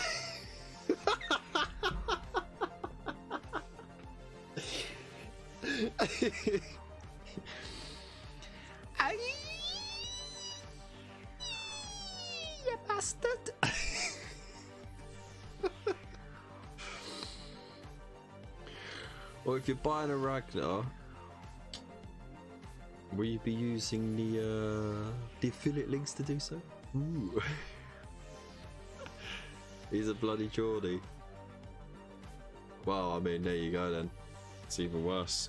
You bastard. Or if you're buying a Ragnar, will you be using the affiliate links to do so? Ooh. He's a bloody Geordie. Well, I mean, there you go then. It's even worse.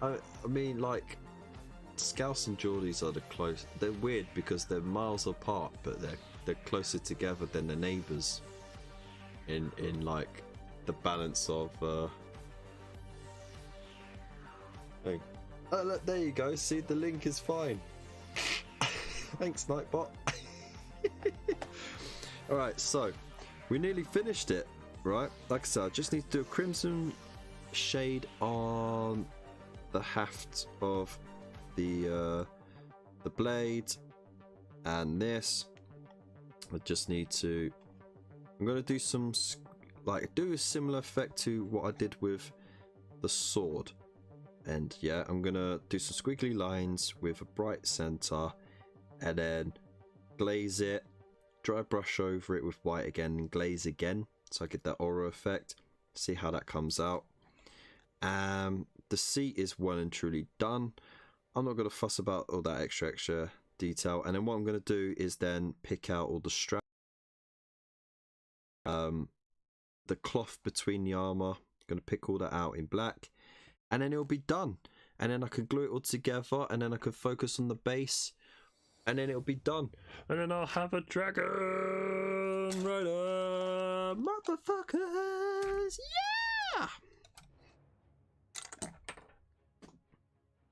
I mean, like, Scouse and Geordies are they're weird because they're miles apart, but they're closer together than their neighbours in like the balance of thing. Oh, look, there you go. See, the link is fine. Thanks, Nightbot. Alright, so we nearly finished it, right? Like I said, I just need to do a crimson shade on the haft of the blade, and this I just need to, I'm going to do some, like, do a similar effect to what I did with the sword. And yeah, I'm gonna do some squiggly lines with a bright center, and then glaze it, dry brush over it with white again, and glaze again, so I get that aura effect. See how that comes out. The seat is well and truly done. I'm not gonna fuss about all that extra detail. And then what I'm gonna do is then pick out all the straps, the cloth between the armor. I'm gonna pick all that out in black. And then it'll be done. and then I could glue it all together, and then I could focus on the base, and then it'll be done. And then I'll have a dragon rider, motherfuckers, yeah!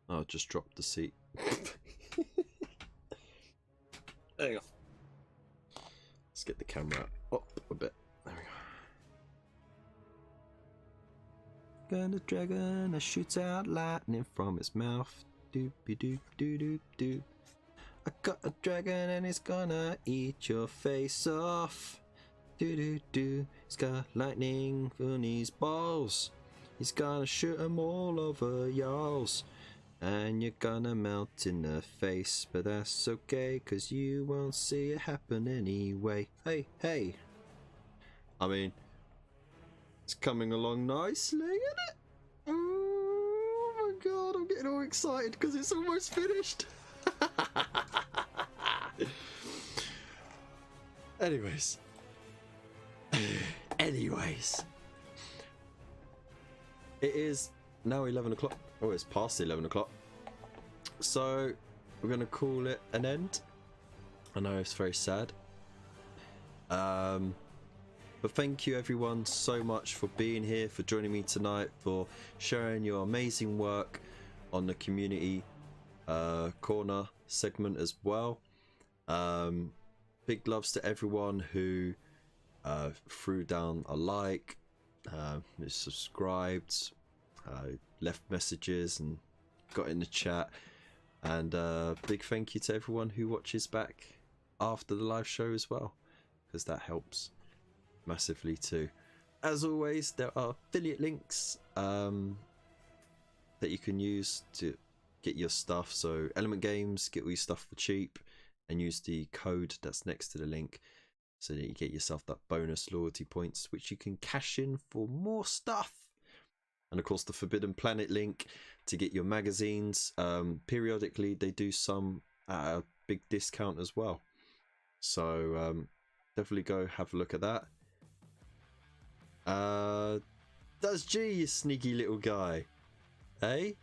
I'll just drop the seat. Hang on. Let's get the camera up a bit. There we go. Got a dragon that shoots out lightning from its mouth. Doopy doop doo doop doo. I got a dragon and it's gonna eat your face off. Doo doo doo. He's got lightning on his balls. He's gonna shoot 'em all over y'alls. And you're gonna melt in the face, but that's okay, cause you won't see it happen anyway. Hey, hey. I mean, it's coming along nicely, isn't it? Oh my god, I'm getting all excited because it's almost finished. Anyways. It is now 11 o'clock. Oh, it's past 11 o'clock. So, we're going to call it an end. I know it's very sad. But thank you everyone so much for being here, for joining me tonight, for sharing your amazing work on the community corner segment as well. Big loves to everyone who threw down a like, who subscribed, left messages and got in the chat, and big thank you to everyone who watches back after the live show as well, because that helps massively too. As always, there are affiliate links that you can use to get your stuff. So Element Games, get all your stuff for cheap and use the code that's next to the link so that you get yourself that bonus loyalty points, which you can cash in for more stuff. And of course the Forbidden Planet link to get your magazines. Periodically they do some at a big discount as well, so definitely go have a look at that. That's G, you sneaky little guy, hey?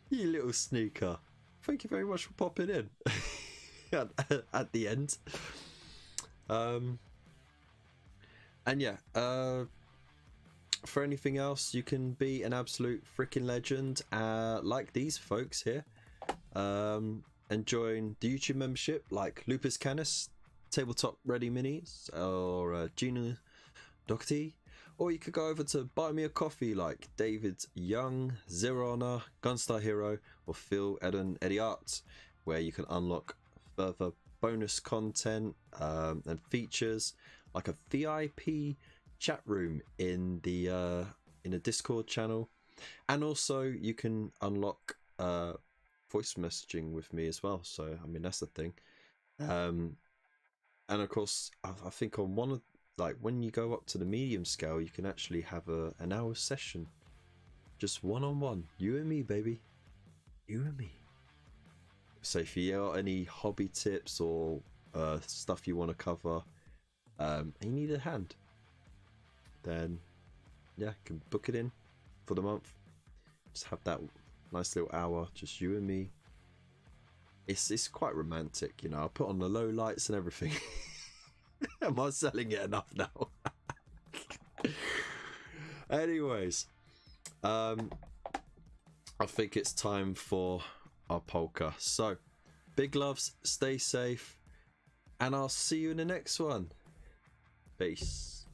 You little sneaker, thank you very much for popping in at the end. And yeah, for anything else, you can be an absolute freaking legend like these folks here, and join the YouTube membership like Lupus Canis, Tabletop Ready Minis, or Gina Doherty, or you could go over to Buy Me a Coffee like David Young, Zero Honor, Gunstar Hero, or Phil Eden Eddie Arts, where you can unlock further bonus content and features like a VIP chat room in the Discord channel, and also you can unlock voice messaging with me as well. So I mean, that's the thing. And of course, I think on one of, like, when you go up to the medium scale, you can actually have an hour session, just one-on-one, you and me, baby, you and me. So if you got any hobby tips or stuff you want to cover, and you need a hand, then yeah, you can book it in for the month. Just have that nice little hour, just you and me. It's quite romantic, you know. I'll put on the low lights and everything. Am I selling it enough now? Anyways, I think it's time for our polka. So, big loves, stay safe, and I'll see you in the next one. Peace.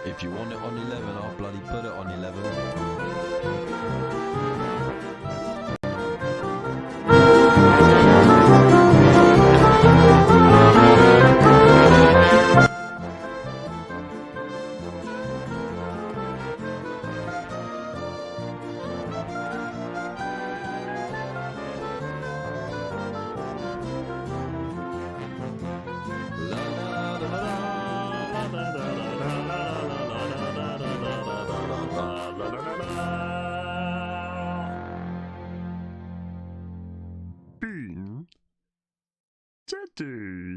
If you want it on 11, I'll bloody put it on 11.
Bean Teddy.